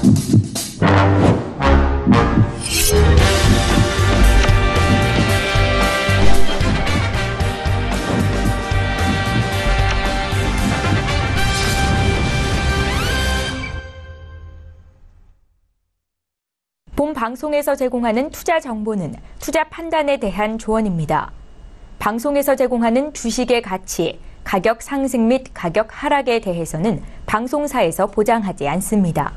본 방송에서 제공하는 투자 정보는 투자 판단에 대한 조언입니다. 방송에서 제공하는 주식의 가치, 가격 상승 및 가격 하락에 대해서는 방송사에서 보장하지 않습니다.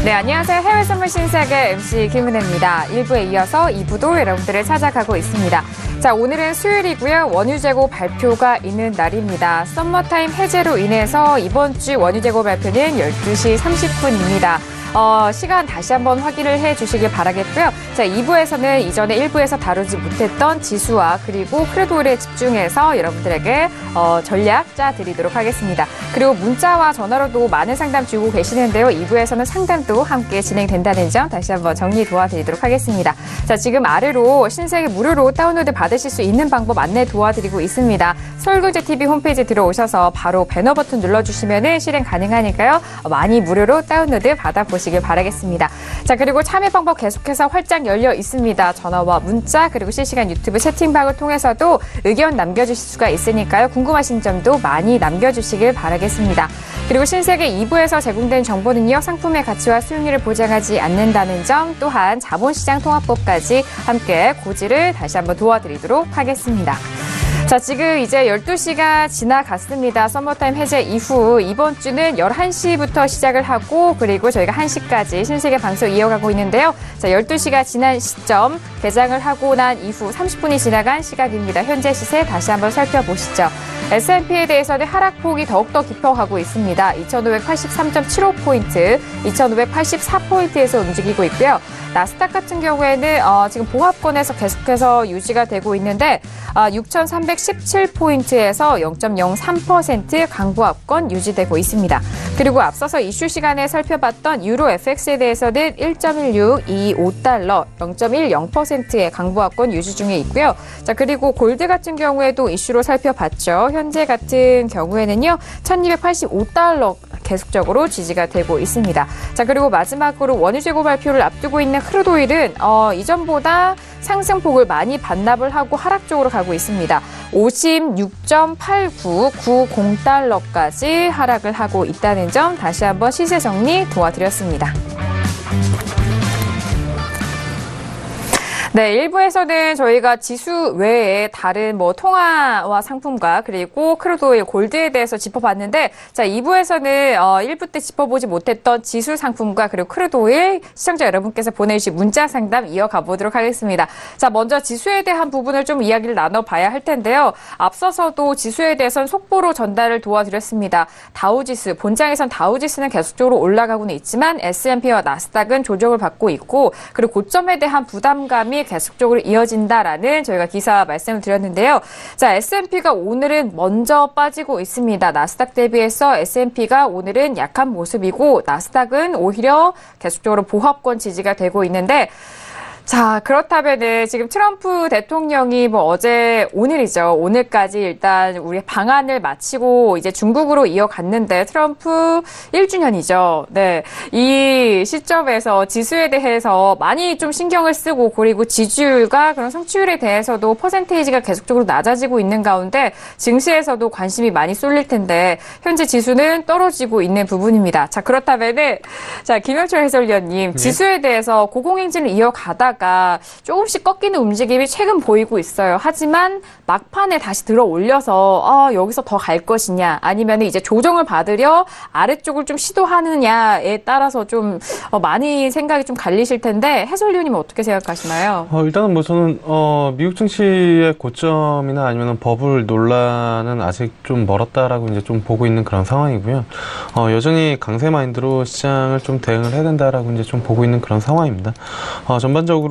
네, 안녕하세요. 해외 선물 신세계 MC 김은혜입니다. 1부에 이어서 2부도 여러분들을 찾아가고 있습니다. 자, 오늘은 수요일이고요. 원유 재고 발표가 있는 날입니다. 썸머타임 해제로 인해서 이번 주 원유 재고 발표는 12시 30분입니다. 시간 다시 한번 확인을 해 주시길 바라겠고요. 자, 2부에서는 이전에 1부에서 다루지 못했던 지수와 그리고 크루드오일에 집중해서 여러분들에게 전략 짜드리도록 하겠습니다. 그리고 문자와 전화로도 많은 상담 주고 계시는데요. 2부에서는 상담도 함께 진행된다는 점 다시 한번 정리 도와드리도록 하겠습니다. 자, 지금 아래로 신세계 무료로 다운로드 받으실 수 있는 방법 안내 도와드리고 있습니다. 서울경제TV 홈페이지 들어오셔서 바로 배너 버튼 눌러주시면 실행 가능하니까요. 많이 무료로 다운로드 받아보시길 바라겠습니다. 자, 그리고 참여 방법 계속해서 활짝 열려 있습니다. 전화와 문자 그리고 실시간 유튜브 채팅방을 통해서도 의견 남겨주실 수가 있으니까요. 궁금하신 점도 많이 남겨주시길 바라겠습니다. 그리고 신세계 2부에서 제공된 정보는요. 상품의 가치와 수익률을 보장하지 않는다는 점 또한 자본시장 통합법까지 함께 고지를 다시 한번 도와드리도록 하겠습니다. 자, 지금 이제 12시가 지나갔습니다. 썸머타임 해제 이후 이번 주는 11시부터 시작을 하고 그리고 저희가 1시까지 신세계 방송 이어가고 있는데요. 자, 12시가 지난 시점 개장을 하고 난 이후 30분이 지나간 시각입니다. 현재 시세 다시 한번 살펴보시죠. S&P에 대해서는 하락폭이 더욱더 깊어가고 있습니다. 2583.75포인트, 2584포인트에서 움직이고 있고요. 나스닥 같은 경우에는 지금 보합권에서 계속해서 유지가 되고 있는데 6317포인트에서 0.03% 강보합권 유지되고 있습니다. 그리고 앞서서 이슈 시간에 살펴봤던 유로 FX에 대해서는 1.1625달러, 0.10%의 강보합권 유지 중에 있고요. 자, 그리고 골드 같은 경우에도 이슈로 살펴봤죠. 현재 같은 경우에는요, 1285달러 계속적으로 지지가 되고 있습니다. 자, 그리고 마지막으로 원유 재고 발표를 앞두고 있는 크루드오일은 이전보다 상승폭을 많이 반납을 하고 하락 쪽으로 가고 있습니다. 56.8990달러까지 하락을 하고 있다는 점 다시 한번 시세 정리 도와드렸습니다. 네, 1부에서는 저희가 지수 외에 다른 통화와 상품과 그리고 크루드오일 골드에 대해서 짚어봤는데, 자, 2부에서는 1부 때 짚어보지 못했던 지수 상품과 그리고 크루드오일 시청자 여러분께서 보내주신 문자 상담 이어가 보도록 하겠습니다. 자, 먼저 지수에 대한 부분을 좀 이야기를 나눠봐야 할 텐데요. 앞서서도 지수에 대해서는 속보로 전달을 도와드렸습니다. 다우지수, 본장에선 다우지수는 계속적으로 올라가고는 있지만 S&P와 나스닥은 조정을 받고 있고, 그리고 고점에 대한 부담감이 계속적으로 이어진다라는 저희가 기사 말씀을 드렸는데요. 자, S&P가 오늘은 먼저 빠지고 있습니다. 나스닥 대비해서 S&P가 오늘은 약한 모습이고 나스닥은 오히려 계속적으로 보합권 지지가 되고 있는데, 자, 그렇다면은 지금 트럼프 대통령이 오늘이죠. 오늘까지 일단 우리 방한을 마치고 이제 중국으로 이어갔는데 트럼프 1주년이죠. 네. 이 시점에서 지수에 대해서 많이 좀 신경을 쓰고 그리고 지지율과 그런 성취율에 대해서도 퍼센테이지가 계속적으로 낮아지고 있는 가운데 증시에서도 관심이 많이 쏠릴 텐데 현재 지수는 떨어지고 있는 부분입니다. 자, 그렇다면은 자, 김영철 해설위원님, 지수에 대해서 고공행진을 이어가다가 조금씩 꺾이는 움직임이 최근 보이고 있어요. 하지만 막판에 다시 들어 올려서 여기서 더 갈 것이냐 아니면 이제 조정을 받으려 아래쪽을 좀 시도하느냐에 따라서 좀 많이 생각이 좀 갈리실 텐데 해설위원님은 어떻게 생각하시나요? 일단은 저는 미국 증시의 고점이나 아니면 버블 논란은 아직 좀 멀었다라고 이제 좀 보고 있는 그런 상황이고요. 여전히 강세 마인드로 시장을 좀 대응을 해야 된다라고 이제 좀 보고 있는 그런 상황입니다. 전반적으로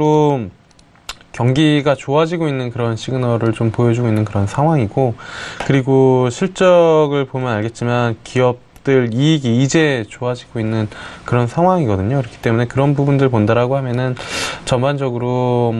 경기가 좋아지고 있는 그런 시그널을 좀 보여주고 있는 그런 상황이고, 그리고 실적을 보면 알겠지만 기업들 이익이 이제 좋아지고 있는 그런 상황이거든요. 그렇기 때문에 그런 부분들 본다라고 하면은 전반적으로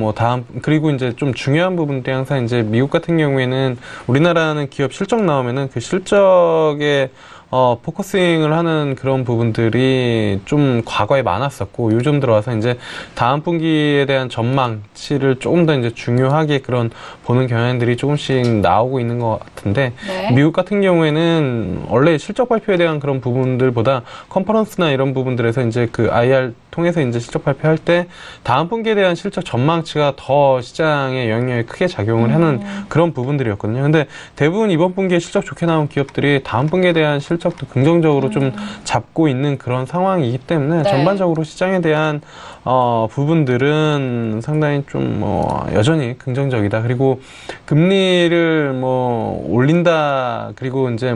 그리고 이제 좀 중요한 부분들이 항상 이제 미국 같은 경우에는 우리나라는 기업 실적 나오면은 그 실적에 포커싱을 하는 그런 부분들이 좀 과거에 많았었고, 요즘 들어와서 이제 다음 분기에 대한 전망치를 조금 더 이제 중요하게 그런 보는 경향들이 조금씩 나오고 있는 것 같은데, 네. 미국 같은 경우에는 원래 실적 발표에 대한 그런 부분들보다 컨퍼런스나 이런 부분들에서 이제 그 IR 통해서 이제 실적 발표할 때 다음 분기에 대한 실적 전망치가 더 시장에 영향력이 크게 작용을 하는 그런 부분들이었거든요. 근데 대부분 이번 분기에 실적 좋게 나온 기업들이 다음 분기에 대한 실적도 긍정적으로 좀 잡고 있는 그런 상황이기 때문에 네. 전반적으로 시장에 대한 부분들은 상당히 좀 여전히 긍정적이다. 그리고 금리를 올린다. 그리고 이제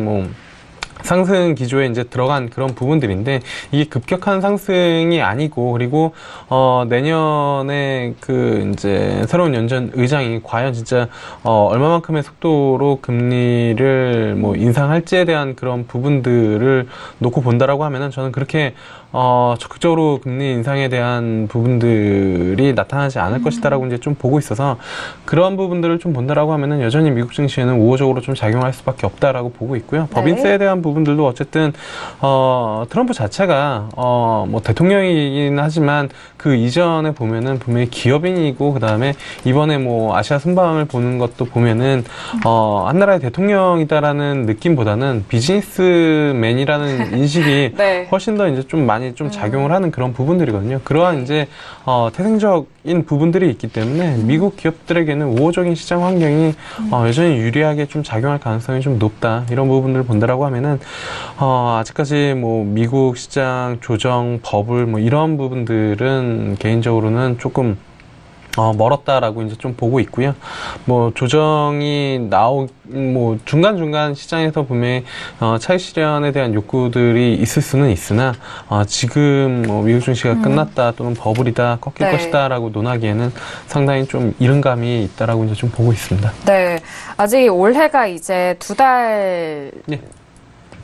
상승 기조에 이제 들어간 그런 부분들인데, 이게 급격한 상승이 아니고, 그리고 내년에 그 이제 새로운 연준 의장이 과연 진짜 얼마만큼의 속도로 금리를 인상할지에 대한 그런 부분들을 놓고 본다라고 하면은, 저는 그렇게 적극적으로 금리 인상에 대한 부분들이 나타나지 않을 것이다라고 이제 좀 보고 있어서, 그런 부분들을 좀 본다라고 하면은 여전히 미국 증시에는 우호적으로 좀 작용할 수밖에 없다라고 보고 있고요. 법인세에 대한 부분들도 어쨌든 트럼프 자체가 대통령이긴 하지만 그 이전에 보면은 분명히 기업인이고, 그다음에 이번에 아시아 순방을 보는 것도 보면은 한 나라의 대통령이다라는 느낌보다는 비즈니스맨이라는 인식이 네. 훨씬 더 이제 좀 많이 좀 작용을 하는 그런 부분들이거든요. 그러한 이제 태생적인 부분들이 있기 때문에 미국 기업들에게는 우호적인 시장 환경이 여전히 유리하게 좀 작용할 가능성이 좀 높다. 이런 부분들을 본다라고 하면은 아직까지 미국 시장 조정 버블 이런 부분들은 개인적으로는 조금 멀었다라고 이제 좀 보고 있고요. 조정이 중간중간 시장에서 분명히 차익 실현에 대한 욕구들이 있을 수는 있으나, 지금 미국 증시가 끝났다 또는 버블이다, 꺾일 네. 것이다라고 논하기에는 상당히 좀 이른 감이 있다라고 이제 좀 보고 있습니다. 네. 아직 올해가 이제 2달 네.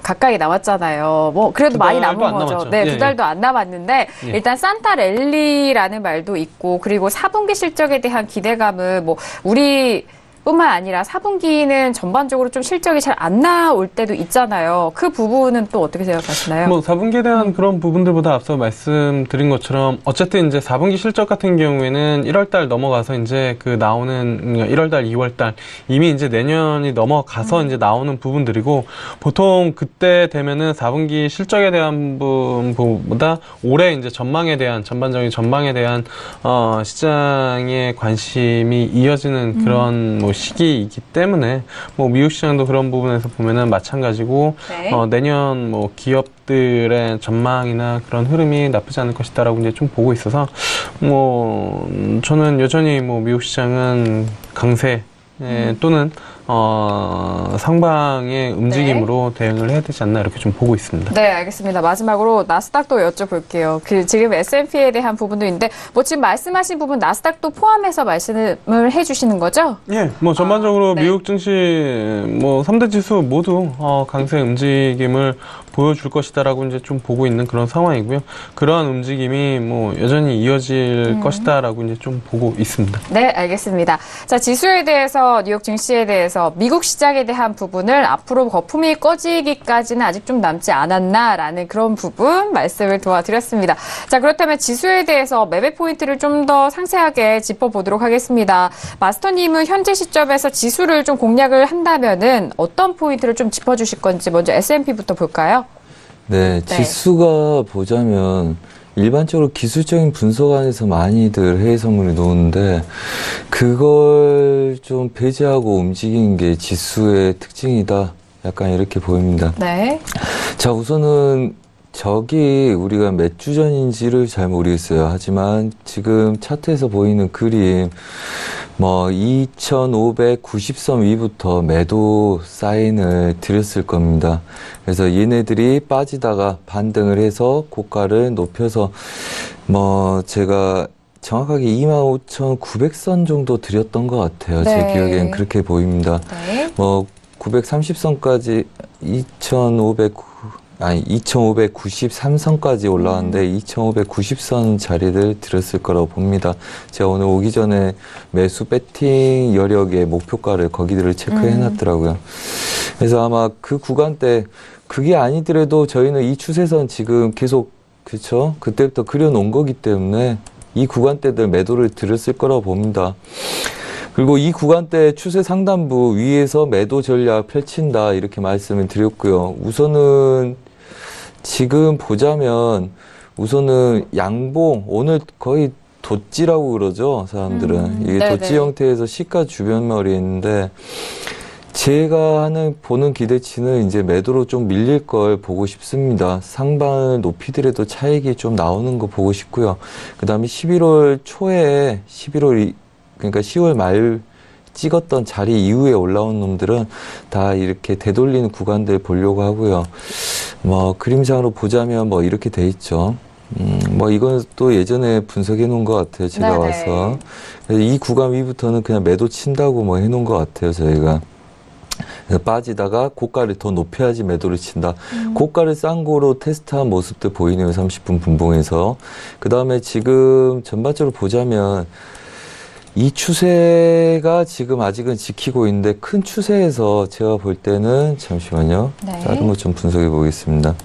가까이 남았잖아요. 그래도 두 많이 달도 남은 안 거죠. 남았죠. 네, 예, 2달도 안 남았는데, 예. 일단 산타 랠리라는 말도 있고, 그리고 4분기 실적에 대한 기대감은 우리 뿐만 아니라 4분기는 전반적으로 좀 실적이 잘 안 나올 때도 있잖아요. 그 부분은 또 어떻게 생각하시나요? 4분기에 대한 그런 부분들보다 앞서 말씀드린 것처럼 어쨌든 이제 4분기 실적 같은 경우에는 1월달 넘어가서 이제 그 나오는 1월달, 2월달 이미 이제 내년이 넘어가서 이제 나오는 부분들이고, 보통 그때 되면은 4분기 실적에 대한 부분보다 올해 이제 전반적인 전망에 대한 시장의 관심이 이어지는 그런 시기이기 때문에 미국 시장도 그런 부분에서 보면은 마찬가지고, 네. 내년 기업들의 전망이나 그런 흐름이 나쁘지 않을 것이다라고 이제 좀 보고 있어서 저는 여전히 미국 시장은 강세 또는 상방의 움직임으로 대응을 해야 되지 않나 이렇게 좀 보고 있습니다. 네, 알겠습니다. 마지막으로 나스닥도 여쭤볼게요. 지금 S&P에 대한 부분도 있는데, 지금 말씀하신 부분 나스닥도 포함해서 말씀을 해주시는 거죠? 예, 전반적으로 네. 미국 증시 3대 지수 모두 강세 움직임을 보여줄 것이다라고 이제 좀 보고 있는 그런 상황이고요. 그러한 움직임이 여전히 이어질 것이다라고 이제 좀 보고 있습니다. 네, 알겠습니다. 자, 지수에 대해서, 뉴욕 증시에 대해서 미국 시장에 대한 부분을 앞으로 거품이 꺼지기까지는 아직 좀 남지 않았나라는 그런 부분 말씀을 도와드렸습니다. 자, 그렇다면 지수에 대해서 매매 포인트를 좀 더 상세하게 짚어보도록 하겠습니다. 마스터님은 현재 시점에서 지수를 좀 공략을 한다면은 어떤 포인트를 좀 짚어주실 건지 먼저 S&P부터 볼까요? 네, 지수가 보자면 일반적으로 기술적인 분석 안에서 많이들 해외 선물을 놓는데, 그걸 좀 배제하고 움직이는 게 지수의 특징이다. 약간 이렇게 보입니다. 네. 자, 우선은 저기 우리가 몇 주 전인지를 잘 모르겠어요. 하지만 지금 차트에서 보이는 그림 2590선 위부터 매도 사인을 드렸을 겁니다. 그래서 얘네들이 빠지다가 반등을 해서 고가를 높여서 제가 정확하게 25,900선 정도 드렸던 것 같아요. 네. 제 기억엔 그렇게 보입니다. 네. 930선까지 2593선까지 올라왔는데 2590선 자리를 들었을 거라고 봅니다. 제가 오늘 오기 전에 매수 배팅 여력의 목표가를 거기들을 체크해 놨더라고요. 그래서 아마 그 구간 때 그게 아니더라도 저희는 이 추세선 지금 계속 그렇죠? 그때부터 그려놓은 거기 때문에 이 구간대들 매도를 들었을 거라고 봅니다. 그리고 이 구간대 추세 상단부 위에서 매도 전략 펼친다 이렇게 말씀을 드렸고요. 우선은 지금 보자면 우선은 양봉 오늘 거의 돛지라고 그러죠 사람들은. 이게 네네. 돛지 형태에서 시가 주변머리에 있는데 제가 보는 기대치는 이제 매도로 좀 밀릴 걸 보고 싶습니다. 상반을 높이더라도 차익이 좀 나오는 거 보고 싶고요. 그 다음에 11월 초에 그러니까 10월 말 찍었던 자리 이후에 올라온 놈들은 다 이렇게 되돌리는 구간들 보려고 하고요. 뭐 그림상으로 보자면 뭐 이렇게 돼 있죠. 뭐 이건 또 예전에 분석해 놓은 것 같아요. 제가 네네. 와서. 그래서 이 구간 위부터는 그냥 매도 친다고 뭐 해 놓은 것 같아요. 저희가. 그래서 빠지다가 고가를 더 높여야지 매도를 친다. 고가를 싼 거로 테스트한 모습들 보이네요. 30분 분봉에서. 그 다음에 지금 전반적으로 보자면 이 추세가 지금 아직은 지키고 있는데 큰 추세에서 제가 볼 때는 잠시만요. 네. 다른 거 좀 분석해 보겠습니다.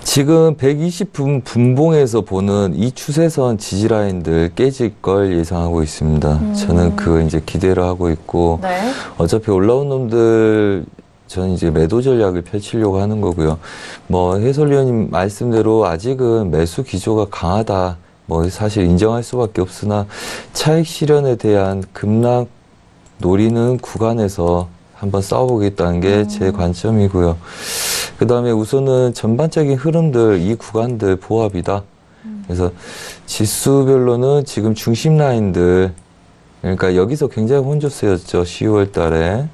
지금 120분 분봉에서 보는 이 추세선 지지라인들 깨질 걸 예상하고 있습니다. 저는 그거 이제 기대를 하고 있고 네. 어차피 올라온 놈들 저는 이제 매도 전략을 펼치려고 하는 거고요. 뭐 해설위원님 말씀대로 아직은 매수 기조가 강하다. 뭐 사실 인정할 수밖에 없으나 차익 실현에 대한 급락 노리는 구간에서 한번 싸워보겠다는 게 제 관점이고요. 그 다음에 우선은 전반적인 흐름들, 이 구간들 보합이다. 그래서 지수별로는 지금 중심 라인들, 그러니까 여기서 굉장히 혼조세였죠. 10월 달에.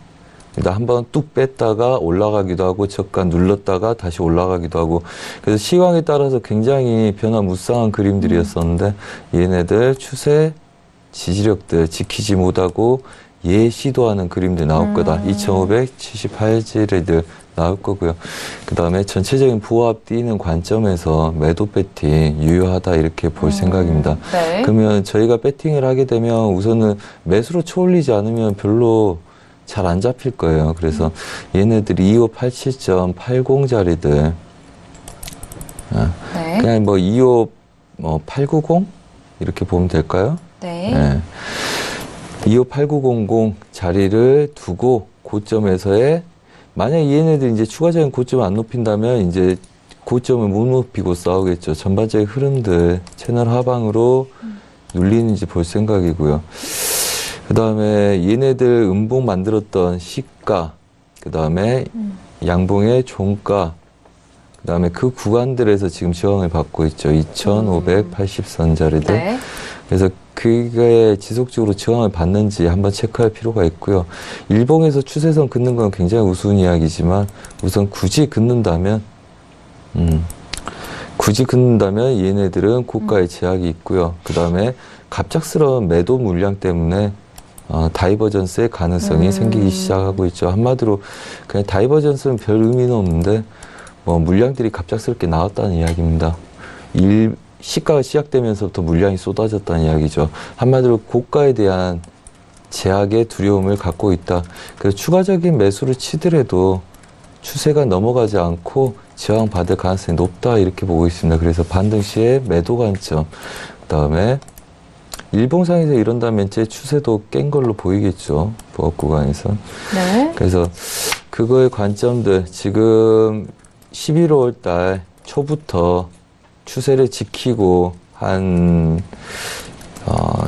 일단 한번 뚝 뺐다가 올라가기도 하고 잠깐 눌렀다가 다시 올라가기도 하고 그래서 시황에 따라서 굉장히 변화무쌍한 그림들이었었는데 얘네들 추세 지지력들 지키지 못하고 시도하는 그림들 나올 거다. 2578지레들 나올 거고요. 그 다음에 전체적인 부합 띄는 관점에서 매도 배팅 유효하다 이렇게 볼 생각입니다. 네. 그러면 저희가 배팅을 하게 되면 우선은 매수로 쳐올리지 않으면 별로 잘 안 잡힐 거예요. 그래서 얘네들이 2587.80짜리들 네. 그냥 뭐 25890 이렇게 보면 될까요? 네. 네. 25890 자리를 두고 고점에서의 만약 얘네들 이제 추가적인 고점 안 높인다면 이제 고점을 못 높이고 싸우겠죠. 전반적인 흐름들 채널 하방으로 눌리는지 볼 생각이고요. 그 다음에 얘네들 음봉 만들었던 시가, 그 다음에 양봉의 종가, 그 다음에 그 구간들에서 지금 저항을 받고 있죠. 2580선짜리들. 네. 그래서 그게 지속적으로 저항을 받는지 한번 체크할 필요가 있고요. 일봉에서 추세선 긋는 건 굉장히 우스운 이야기지만 우선 굳이 긋는다면 얘네들은 고가의 제약이 있고요. 그 다음에 갑작스러운 매도 물량 때문에 다이버전스의 가능성이 생기기 시작하고 있죠. 한마디로 그냥 다이버전스는 별 의미는 없는데 뭐 물량들이 갑작스럽게 나왔다는 이야기입니다. 시가가 시작되면서부터 물량이 쏟아졌다는 이야기죠. 한마디로 고가에 대한 제약의 두려움을 갖고 있다. 그래서 추가적인 매수를 치더라도 추세가 넘어가지 않고 저항받을 가능성이 높다 이렇게 보고 있습니다. 그래서 반등 시에 매도 관점, 그 다음에 일봉상에서 이런다면 제 추세도 깬 걸로 보이겠죠. 부합 구간에서. 네. 그래서 그거의 관점들 지금 11월 달 초부터 추세를 지키고 한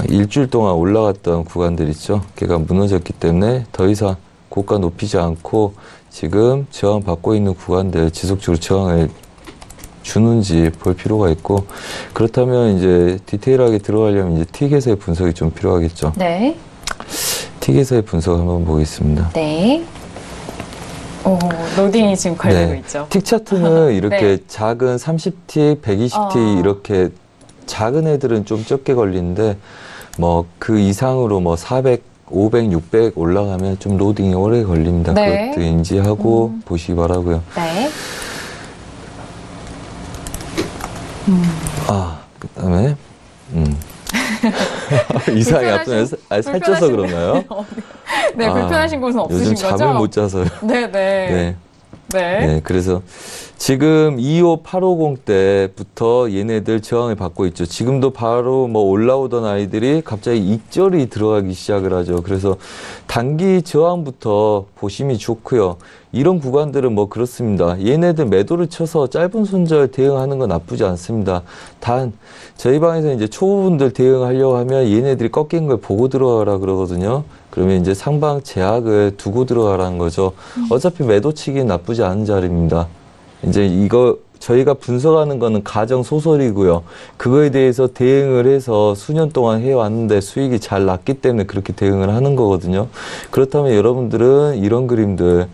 일주일 동안 올라갔던 구간들 있죠. 걔가 무너졌기 때문에 더 이상 고가 높이지 않고 지금 저항받고 있는 구간들 지속적으로 저항을 주는지 볼 필요가 있고 그렇다면 이제 디테일하게 들어가려면 이제 틱에서의 분석이 좀 필요하겠죠. 네. 틱에서의 분석 한번 보겠습니다. 네. 오, 로딩이 지금 걸리고 네. 있죠. 틱 차트는 이렇게 네. 작은 30틱, 120틱 이렇게 작은 애들은 좀 적게 걸리는데 뭐 그 이상으로 뭐 400, 500, 600 올라가면 좀 로딩이 오래 걸립니다. 네. 그것도 인지하고 보시기 바라고요. 네. 그다음에 이상하게 앞서면 살쪄서 그런가요? 네, 불편하신 곳은 없으신 요즘 거죠? 잠을 못 자서요. 네네. 네. 네. 네, 그래서 지금 25850 때부터 얘네들 저항을 받고 있죠. 지금도 바로 뭐 올라오던 아이들이 갑자기 익절이 들어가기 시작을 하죠. 그래서 단기 저항부터 보심이 좋고요. 이런 구간들은 뭐 그렇습니다. 얘네들 매도를 쳐서 짧은 손절 대응하는 건 나쁘지 않습니다. 단 저희 방에서 이제 초보분들 대응하려고 하면 얘네들이 꺾인 걸 보고 들어가라 그러거든요. 그러면 이제 상방 제약을 두고 들어가라는 거죠. 어차피 매도 치기는 나쁘지 않은 자리입니다. 이제 이거 저희가 분석하는 거는 가정 소설이고요. 그거에 대해서 대응을 해서 수년 동안 해왔는데 수익이 잘 났기 때문에 그렇게 대응을 하는 거거든요. 그렇다면 여러분들은 이런 그림들,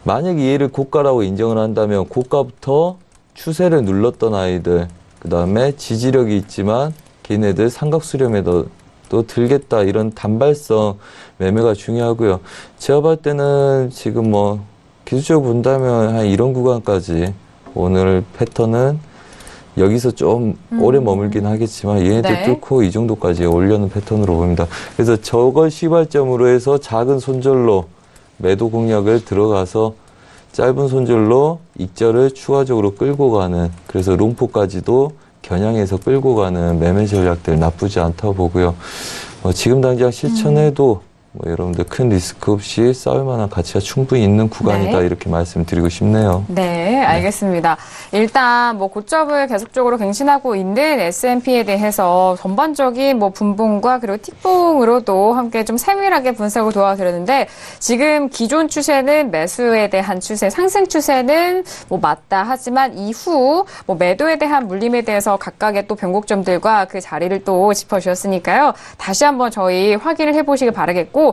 만약에 얘를 고가라고 인정을 한다면 고가부터 추세를 눌렀던 아이들, 그 다음에 지지력이 있지만 걔네들 삼각수렴에도 또 들겠다, 이런 단발성 매매가 중요하고요. 제가 볼 때는 지금 뭐 기술적으로 본다면 한 이런 구간까지, 오늘 패턴은 여기서 좀 오래 머물긴 하겠지만 얘네들 네. 뚫고 이 정도까지 올려는 패턴으로 보입니다. 그래서 저걸 시발점으로 해서 작은 손절로 매도 공략을 들어가서 짧은 손절로 익절을 추가적으로 끌고 가는, 그래서 롱포까지도 겨냥해서 끌고 가는 매매 전략들 나쁘지 않다고 보고요. 지금 당장 실천해도 뭐 여러분들 큰 리스크 없이 싸울 만한 가치가 충분히 있는 구간이다, 네. 이렇게 말씀드리고 싶네요. 네, 알겠습니다. 일단 뭐 고점을 계속적으로 갱신하고 있는 S&P에 대해서 전반적인 뭐 분봉과 그리고 틱봉으로도 함께 좀 세밀하게 분석을 도와드렸는데, 지금 기존 추세는 매수에 대한 추세, 상승 추세는 뭐 맞다 하지만 이후 뭐 매도에 대한 물림에 대해서 각각의 또 변곡점들과 그 자리를 또 짚어주셨으니까요. 다시 한번 저희 확인을 해보시길 바라겠고,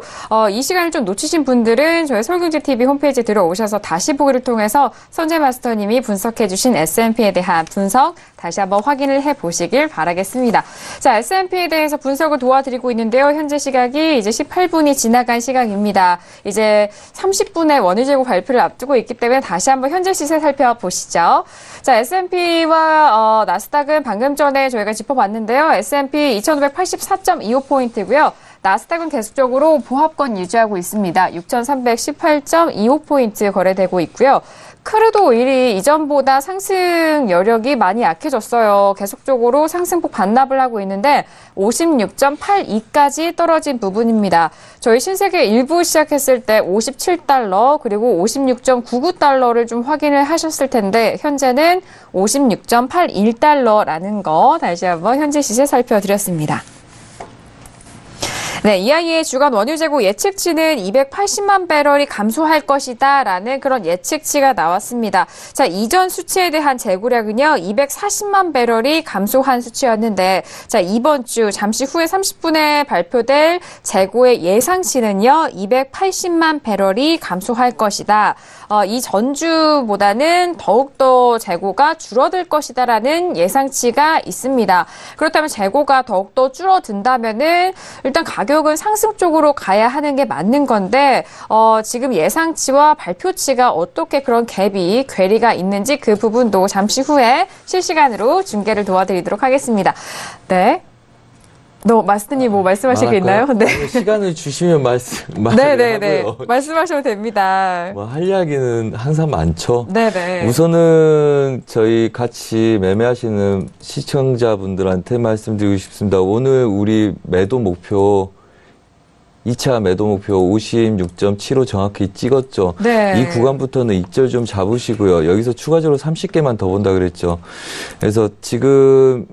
이 시간을 좀 놓치신 분들은 저희 서울경제TV 홈페이지에 들어오셔서 다시 보기를 통해서 선재 마스터님이 분석해주신 S&P에 대한 분석 다시 한번 확인을 해보시길 바라겠습니다. 자, S&P에 대해서 분석을 도와드리고 있는데요. 현재 시각이 이제 18분이 지나간 시각입니다. 이제 30분에 원유재고 발표를 앞두고 있기 때문에 다시 한번 현재 시세 살펴보시죠. 자, S&P와 나스닥은 방금 전에 저희가 짚어봤는데요. S&P 2584.25포인트고요. 나스닥은 계속적으로 보합권 유지하고 있습니다. 6,318.25포인트 거래되고 있고요. 크루드 오일이 이전보다 상승 여력이 많이 약해졌어요. 계속적으로 상승폭 반납을 하고 있는데 56.82까지 떨어진 부분입니다. 저희 신세계 일부 시작했을 때 57달러 그리고 56.99달러를 좀 확인을 하셨을 텐데 현재는 56.81달러라는 거 다시 한번 현재 시세 살펴드렸습니다. 네, EIA 주간 원유 재고 예측치는 280만 배럴이 감소할 것이다라는 그런 예측치가 나왔습니다. 자, 이전 수치에 대한 재고량은요, 240만 배럴이 감소한 수치였는데, 자, 이번 주 잠시 후에 30분에 발표될 재고의 예상치는요, 280만 배럴이 감소할 것이다. 이 전주보다는 더욱더 재고가 줄어들 것이다라는 예상치가 있습니다. 그렇다면 재고가 더욱더 줄어든다면은 일단 가격은 상승 쪽으로 가야 하는 게 맞는 건데 지금 예상치와 발표치가 어떻게 그런 갭이 괴리가 있는지 그 부분도 잠시 후에 실시간으로 중계를 도와드리도록 하겠습니다. 네. 마스터님 뭐 말씀하실 게 있나요? 네. 시간을 주시면 네네네. 하고요. 말씀하셔도 됩니다. 뭐 할 이야기는 항상 많죠. 네네. 우선은 저희 같이 매매하시는 시청자분들한테 말씀드리고 싶습니다. 오늘 우리 매도 목표 2차 매도 목표 56.75 정확히 찍었죠. 네. 이 구간부터는 익절 좀 잡으시고요. 여기서 추가적으로 30개만 더 본다 그랬죠. 그래서 지금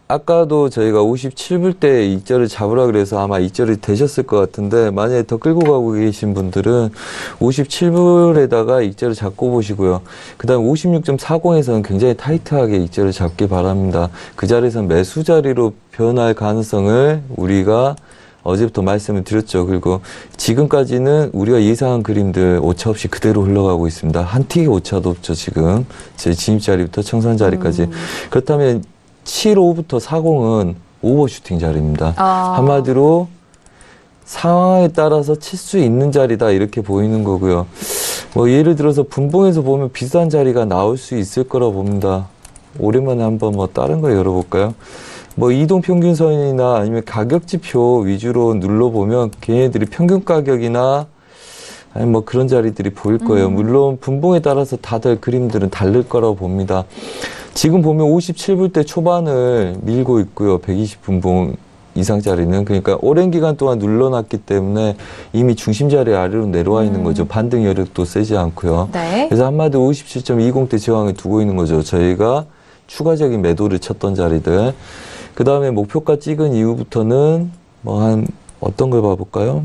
아까도 저희가 57불 때 익절을 잡으라 그래서 아마 익절이 되셨을 것 같은데, 만약에 더 끌고 가고 계신 분들은 57불에다가 익절을 잡고 보시고요. 그 다음 56.40에서는 굉장히 타이트하게 익절을 잡기 바랍니다. 그 자리에서 매수 자리로 변할 가능성을 우리가 어제부터 말씀을 드렸죠. 그리고 지금까지는 우리가 예상한 그림들 오차 없이 그대로 흘러가고 있습니다. 한 틱의 오차도 없죠. 지금 제 진입 자리부터 청산 자리까지. 그렇다면 75부터 40은 오버슈팅 자리입니다. 한마디로 상황에 따라서 칠 수 있는 자리다, 이렇게 보이는 거고요. 뭐 예를 들어서 분봉에서 보면 비싼 자리가 나올 수 있을 거라 봅니다. 오랜만에 한번 뭐 다른 거 열어볼까요? 뭐 이동평균선이나 아니면 가격지표 위주로 눌러보면 걔네들이 평균 가격이나 아니 뭐 그런 자리들이 보일 거예요. 물론 분봉에 따라서 다들 그림들은 다를 거라고 봅니다. 지금 보면 57불대 초반을 밀고 있고요. 120분봉 이상 자리는. 그러니까 오랜 기간 동안 눌러놨기 때문에 이미 중심 자리 아래로 내려와 있는 거죠. 반등 여력도 세지 않고요. 네. 그래서 한마디로 57.20대 저항을 두고 있는 거죠. 저희가 추가적인 매도를 쳤던 자리들. 그 다음에 목표가 찍은 이후부터는 뭐 한 어떤 걸 봐볼까요?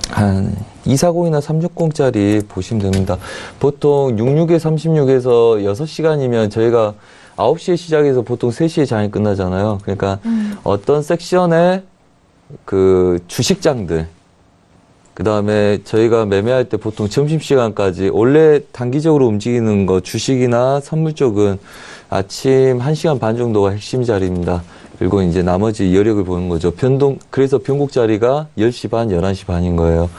한 240이나 360짜리 보시면 됩니다. 보통 66에 36에서 6시간이면 저희가 9시에 시작해서 보통 3시에 장이 끝나잖아요. 그러니까 어떤 섹션의 그 주식장들, 그 다음에 저희가 매매할 때 보통 점심시간까지 원래 단기적으로 움직이는 거 주식이나 선물 쪽은 아침 1시간 반 정도가 핵심 자리입니다. 그리고 이제 나머지 여력을 보는 거죠. 그래서 변곡 자리가 10시 반, 11시 반인 거예요.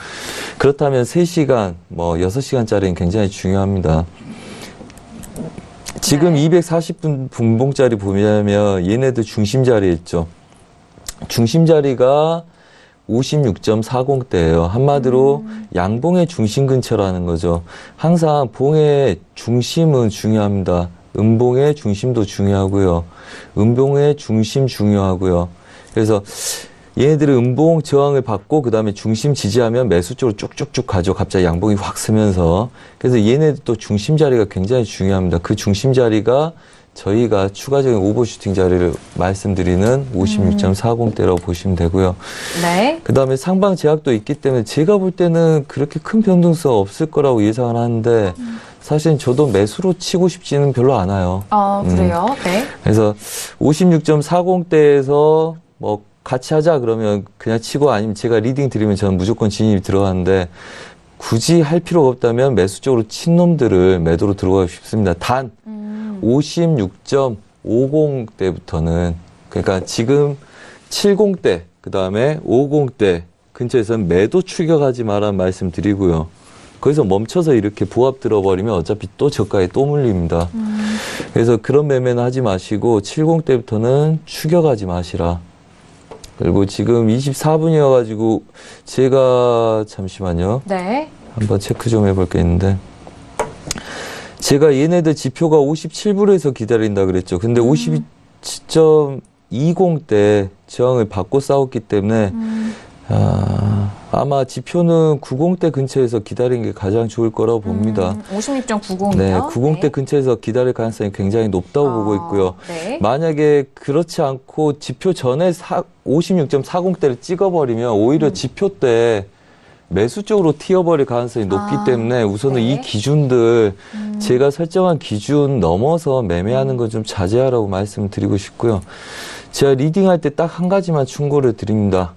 그렇다면 3시간, 뭐 6시간짜리는 굉장히 중요합니다. 지금 240분 분봉짜리 보면 얘네들 중심 자리에 있죠. 중심 자리가 56.40대예요. 한마디로 양봉의 중심 근처라는 거죠. 항상 봉의 중심은 중요합니다. 음봉의 중심도 중요하고요. 음봉의 중심 중요하고요. 그래서 얘네들은 음봉 저항을 받고 그 다음에 중심 지지하면 매수 쪽으로 쭉쭉쭉 가죠. 갑자기 양봉이 확 서면서. 그래서 얘네들도 중심 자리가 굉장히 중요합니다. 그 중심 자리가 저희가 추가적인 오버슈팅 자리를 말씀드리는 56.40대라고 보시면 되고요. 네. 그 다음에 상방 제약도 있기 때문에 제가 볼 때는 그렇게 큰 변동성 없을 거라고 예상을 하는데 사실 저도 매수로 치고 싶지는 별로 않아요. 그래요? 네. 그래서 56.40대에서 뭐 같이 하자 그러면 그냥 치고 아니면 제가 리딩 드리면 저는 무조건 진입이 들어가는데 굳이 할 필요가 없다면 매수 쪽으로 친 놈들을 매도로 들어가고 싶습니다. 단 56.50대부터는 그러니까 지금 70대 그 다음에 50대 근처에서는 매도 추격하지 말라는 말씀 드리고요. 거기서 멈춰서 이렇게 보합 들어버리면 어차피 또 저가에 또 물립니다. 그래서 그런 매매는 하지 마시고 70대부터는 추격하지 마시라. 그리고 지금 24분이어가지고 제가 잠시만요. 네. 한번 체크 좀 해볼 게 있는데 제가 얘네들 지표가 57불에서 기다린다 그랬죠. 근데 52.20대 저항을 받고 싸웠기 때문에 아마 지표는 90대 근처에서 기다린 게 가장 좋을 거라고 봅니다. 56.90이요? 네, 90대 근처에서 기다릴 가능성이 굉장히 높다고 보고 있고요. 네. 만약에 그렇지 않고 지표 전에 56.40대를 찍어버리면 오히려 지표 때 매수 쪽으로 튀어버릴 가능성이 높기 때문에 우선은 네. 이 기준들 제가 설정한 기준 넘어서 매매하는 건 좀 자제하라고 말씀드리고 싶고요. 제가 리딩할 때 딱 한 가지만 충고를 드립니다.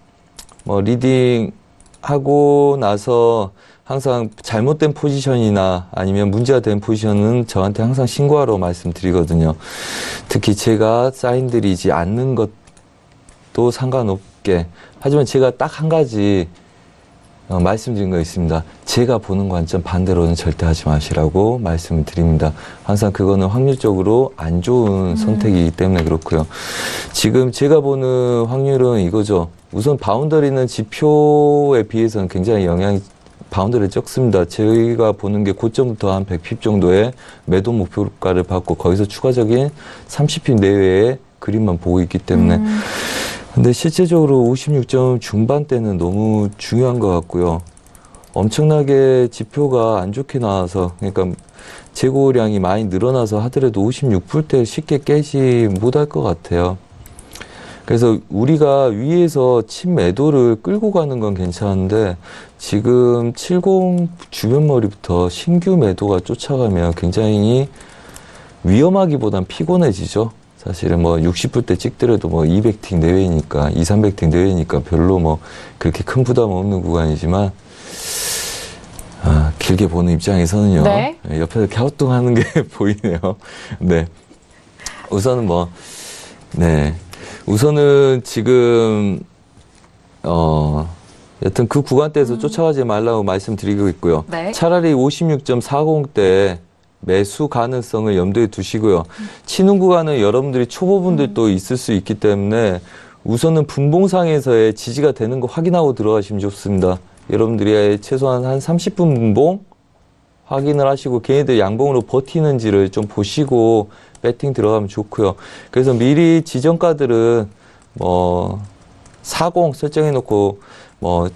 뭐 리딩하고 나서 항상 잘못된 포지션이나 아니면 문제가 된 포지션은 저한테 항상 신고하라고 말씀드리거든요. 특히 제가 사인드리지 않는 것도 상관없게. 하지만 제가 딱 한 가지 말씀드린 거 있습니다. 제가 보는 관점 반대로는 절대 하지 마시라고 말씀을 드립니다. 항상 그거는 확률적으로 안 좋은 선택이기 때문에 그렇고요. 지금 제가 보는 확률은 이거죠. 우선 바운더리는 지표에 비해서는 굉장히 바운더리 적습니다. 저희가 보는 게 고점부터 한 100핍 정도의 매도 목표가를 받고 거기서 추가적인 30핍 내외의 그림만 보고 있기 때문에 근데 실제적으로 56점 중반대는 너무 중요한 것 같고요. 엄청나게 지표가 안 좋게 나와서 그러니까 재고량이 많이 늘어나서 하더라도 56불대 쉽게 깨지 못할 것 같아요. 그래서 우리가 위에서 친 매도를 끌고 가는 건 괜찮은데 지금 70 주변 머리부터 신규 매도가 쫓아가면 굉장히 위험하기보단 피곤해지죠. 사실은 뭐 60불대 찍더라도 뭐 200틱 내외니까 200-300틱 내외니까 별로 뭐 그렇게 큰 부담 없는 구간이지만 길게 보는 입장에서는요. 네. 옆에서 갸우뚱하는 게 보이네요. 네. 우선은 우선은 지금 여튼 그 구간대에서 쫓아가지 말라고 말씀드리고 있고요. 네. 차라리 56.40대 매수 가능성을 염두에 두시고요. 치는 구간은 여러분들이 초보분들도 있을 수 있기 때문에 우선은 분봉상에서의 지지가 되는 거 확인하고 들어가시면 좋습니다. 여러분들이 최소한 한 30분 분봉 확인을 하시고 걔네들 양봉으로 버티는지를 좀 보시고 배팅 들어가면 좋고요. 그래서 미리 지정가들은 뭐 40 설정해 놓고 뭐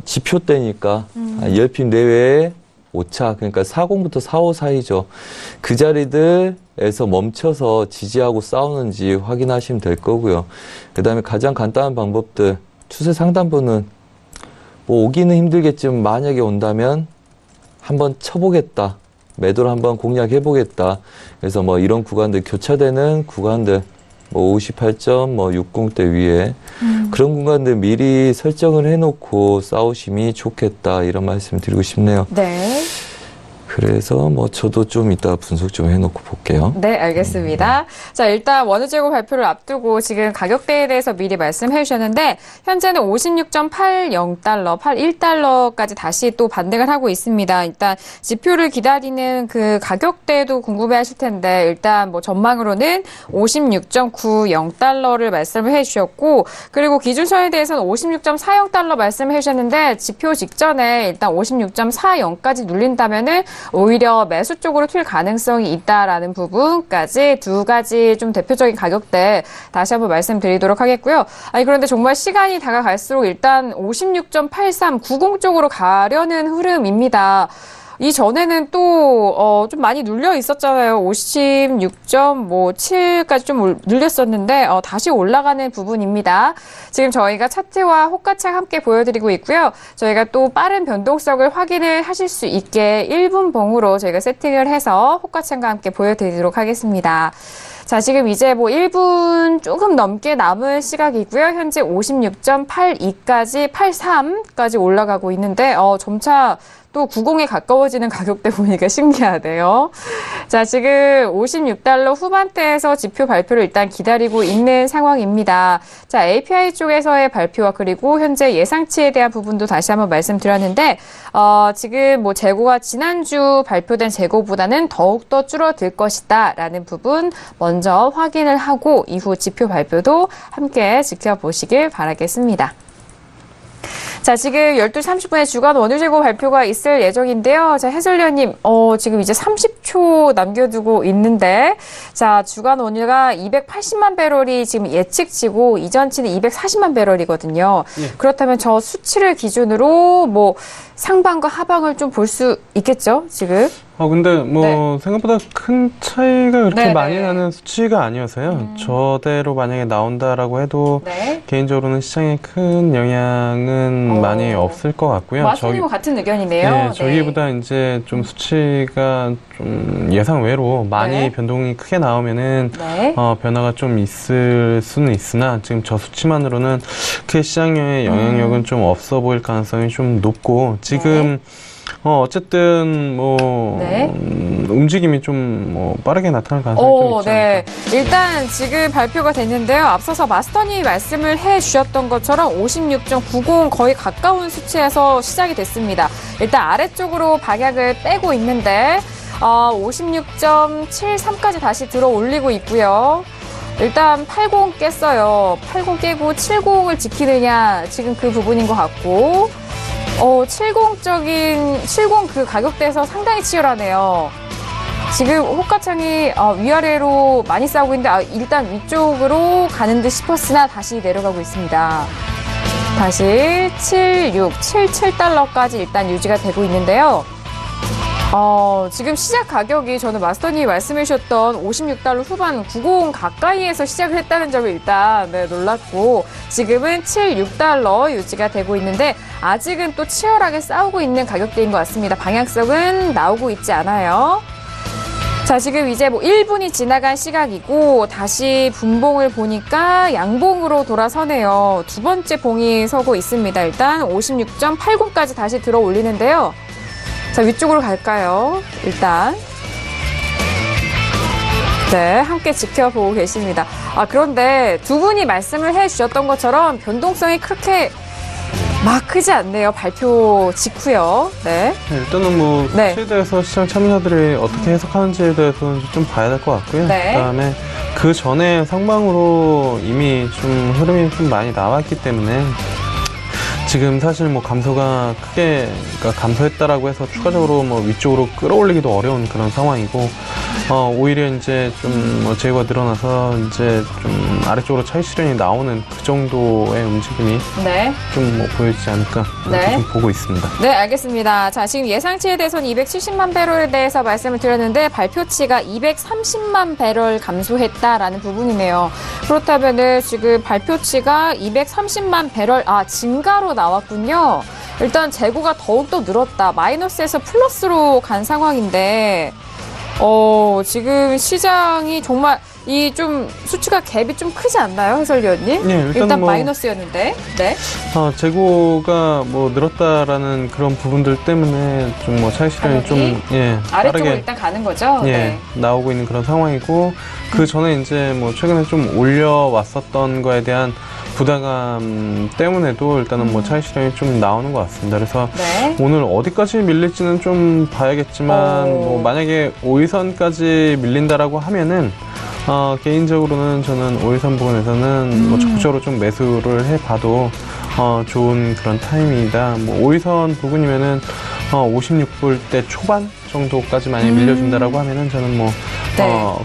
지표 때니까 10핍 내외에 오차, 그러니까 40부터 45 사이죠. 그 자리들에서 멈춰서 지지하고 싸우는지 확인하시면 될 거고요. 그 다음에 가장 간단한 방법들, 추세 상단부는 뭐 오기는 힘들겠지만 만약에 온다면 한번 쳐보겠다. 매도를 한번 공략해보겠다. 그래서 뭐 이런 구간들, 교차되는 구간들, 뭐 58점, 뭐 60대 위에 그런 구간들 미리 설정을 해놓고 싸우심이 좋겠다. 이런 말씀 드리고 싶네요. 네. 그래서 뭐 저도 좀 이따 분석 좀 해놓고 볼게요. 네, 알겠습니다. 자, 일단 원유재고 발표를 앞두고 지금 가격대에 대해서 미리 말씀해 주셨는데 현재는 56.80달러, 81달러까지 다시 또 반등을 하고 있습니다. 일단 지표를 기다리는 그 가격대도 궁금해 하실 텐데 일단 뭐 전망으로는 56.90달러를 말씀을 해 주셨고 그리고 기준선에 대해서는 56.40달러 말씀을 해 주셨는데 지표 직전에 일단 56.40까지 눌린다면은 오히려 매수 쪽으로 튈 가능성이 있다라는 부분까지 두 가지 좀 대표적인 가격대 다시 한번 말씀드리도록 하겠고요. 아니 그런데 정말 시간이 다가갈수록 일단 56.83, 90 쪽으로 가려는 흐름입니다. 이전에는 또, 좀 많이 눌려 있었잖아요. 56.7까지 좀 눌렸었는데, 다시 올라가는 부분입니다. 지금 저희가 차트와 호가창 함께 보여드리고 있고요. 저희가 또 빠른 변동성을 확인을 하실 수 있게 1분 봉으로 저희가 세팅을 해서 호가창과 함께 보여드리도록 하겠습니다. 자, 지금 이제 뭐 1분 조금 넘게 남은 시각이고요. 현재 56.82까지, 83까지 올라가고 있는데, 점차 또 90에 가까워지는 가격대 보니까 신기하네요. 자, 지금 56달러 후반대에서 지표 발표를 일단 기다리고 있는 상황입니다. 자, API 쪽에서의 발표와 그리고 현재 예상치에 대한 부분도 다시 한번 말씀드렸는데, 지금 뭐 재고가 지난주 발표된 재고보다는 더욱더 줄어들 것이다 라는 부분 먼저 확인을 하고 이후 지표 발표도 함께 지켜보시길 바라겠습니다. 자, 지금 12시 30분에 주간 원유 재고 발표가 있을 예정인데요. 자, 해설위원님, 지금 이제 30초 남겨두고 있는데, 자, 주간 원유가 280만 배럴이 지금 예측치고 이전치는 240만 배럴이거든요. 예. 그렇다면 저 수치를 기준으로 뭐 상방과 하방을 좀 볼 수 있겠죠, 지금? 근데 뭐 네. 생각보다 큰 차이가 그렇게 네네. 많이 나는 수치가 아니어서요. 저대로 만약에 나온다라고 해도 네. 개인적으로는 시장에 큰 영향은 많이 없을 것 같고요. 마수님과 같은 의견이네요. 네, 네. 저기보다 이제 좀 수치가 좀 예상 외로 많이 네. 변동이 크게 나오면은 네. 변화가 좀 있을 수는 있으나 지금 저 수치만으로는 크게 시장에 영향력은 좀 없어 보일 가능성이 좀 높고 지금 어쨌든 뭐 네. 움직임이 좀 뭐 빠르게 나타날 가능성이 좀 있지 않을까. 네. 일단 지금 발표가 됐는데요. 앞서서 마스터님이 말씀을 해주셨던 것처럼 56.90 거의 가까운 수치에서 시작이 됐습니다. 일단 아래쪽으로 방향을 빼고 있는데 56.73까지 다시 들어 올리고 있고요. 일단 80 깼어요. 80 깨고 70을 지키느냐 지금 그 부분인 것 같고 70 그 가격대에서 상당히 치열하네요. 지금 호가창이 위아래로 많이 싸우고 있는데 일단 위쪽으로 가는 듯 싶었으나 다시 내려가고 있습니다. 다시 77달러까지 일단 유지가 되고 있는데요. 지금 시작 가격이 저는 마스터님이 말씀해 주셨던 56달러 후반 90 가까이에서 시작을 했다는 점이 일단 놀랐고 지금은 76달러 유지가 되고 있는데 아직은 또 치열하게 싸우고 있는 가격대인 것 같습니다. 방향성은 나오고 있지 않아요. 자, 지금 이제 뭐 1분이 지나간 시각이고 다시 분봉을 보니까 양봉으로 돌아서네요. 두 번째 봉이 서고 있습니다. 일단 56.80까지 다시 들어 올리는데요. 자, 위쪽으로 갈까요? 일단. 네, 함께 지켜보고 계십니다. 그런데 두 분이 말씀을 해주셨던 것처럼 변동성이 그렇게 막 크지 않네요. 발표 직후요. 네. 일단은 뭐 수치에 대해서 시장 참여자들이 어떻게 해석하는지에 대해서는 좀 봐야 될 것 같고요. 네. 그다음에 그 전에 상방으로 이미 좀 흐름이 좀 많이 나왔기 때문에 지금 사실 뭐 감소가 크게 그러니까 감소했다라고 해서 추가적으로 뭐 위쪽으로 끌어올리기도 어려운 그런 상황이고 오히려 이제 좀 뭐 재고가 늘어나서 이제 좀 아래쪽으로 차익 실현이 나오는 그 정도의 움직임이 네. 좀 뭐 보이지 않을까 이렇게 네. 좀 보고 있습니다. 네, 알겠습니다. 자, 지금 예상치에 대해서는 270만 배럴에 대해서 말씀을 드렸는데 발표치가 230만 배럴 감소했다라는 부분이네요. 그렇다면은 지금 발표치가 230만 배럴 증가로 나왔군요. 일단 재고가 더욱더 늘었다. 마이너스에서 플러스로 간 상황인데 지금 시장이 정말 이 좀 수치가 갭이 좀 크지 않나요, 해설위원님? 네, 일단 뭐 마이너스였는데. 네. 재고가 뭐 늘었다라는 그런 부분들 때문에 좀 뭐 차익 실현이 좀 아래쪽으로 빠르게 일단 가는 거죠. 네. 나오고 있는 그런 상황이고 그 전에 이제 뭐 최근에 좀 올려왔었던 거에 대한 부담감 때문에도 일단은 뭐 차익 실현이 좀 나오는 것 같습니다. 그래서 네. 오늘 어디까지 밀릴지는 좀 봐야겠지만 뭐 만약에 5위선까지 밀린다라고 하면은 개인적으로는 저는 5일선 부분에서는 뭐 적극적으로 좀 매수를 해봐도 좋은 그런 타이밍이다. 뭐 5일선 부분이면은 56불대 초반 정도까지 많이 밀려준다라고 하면은 저는 뭐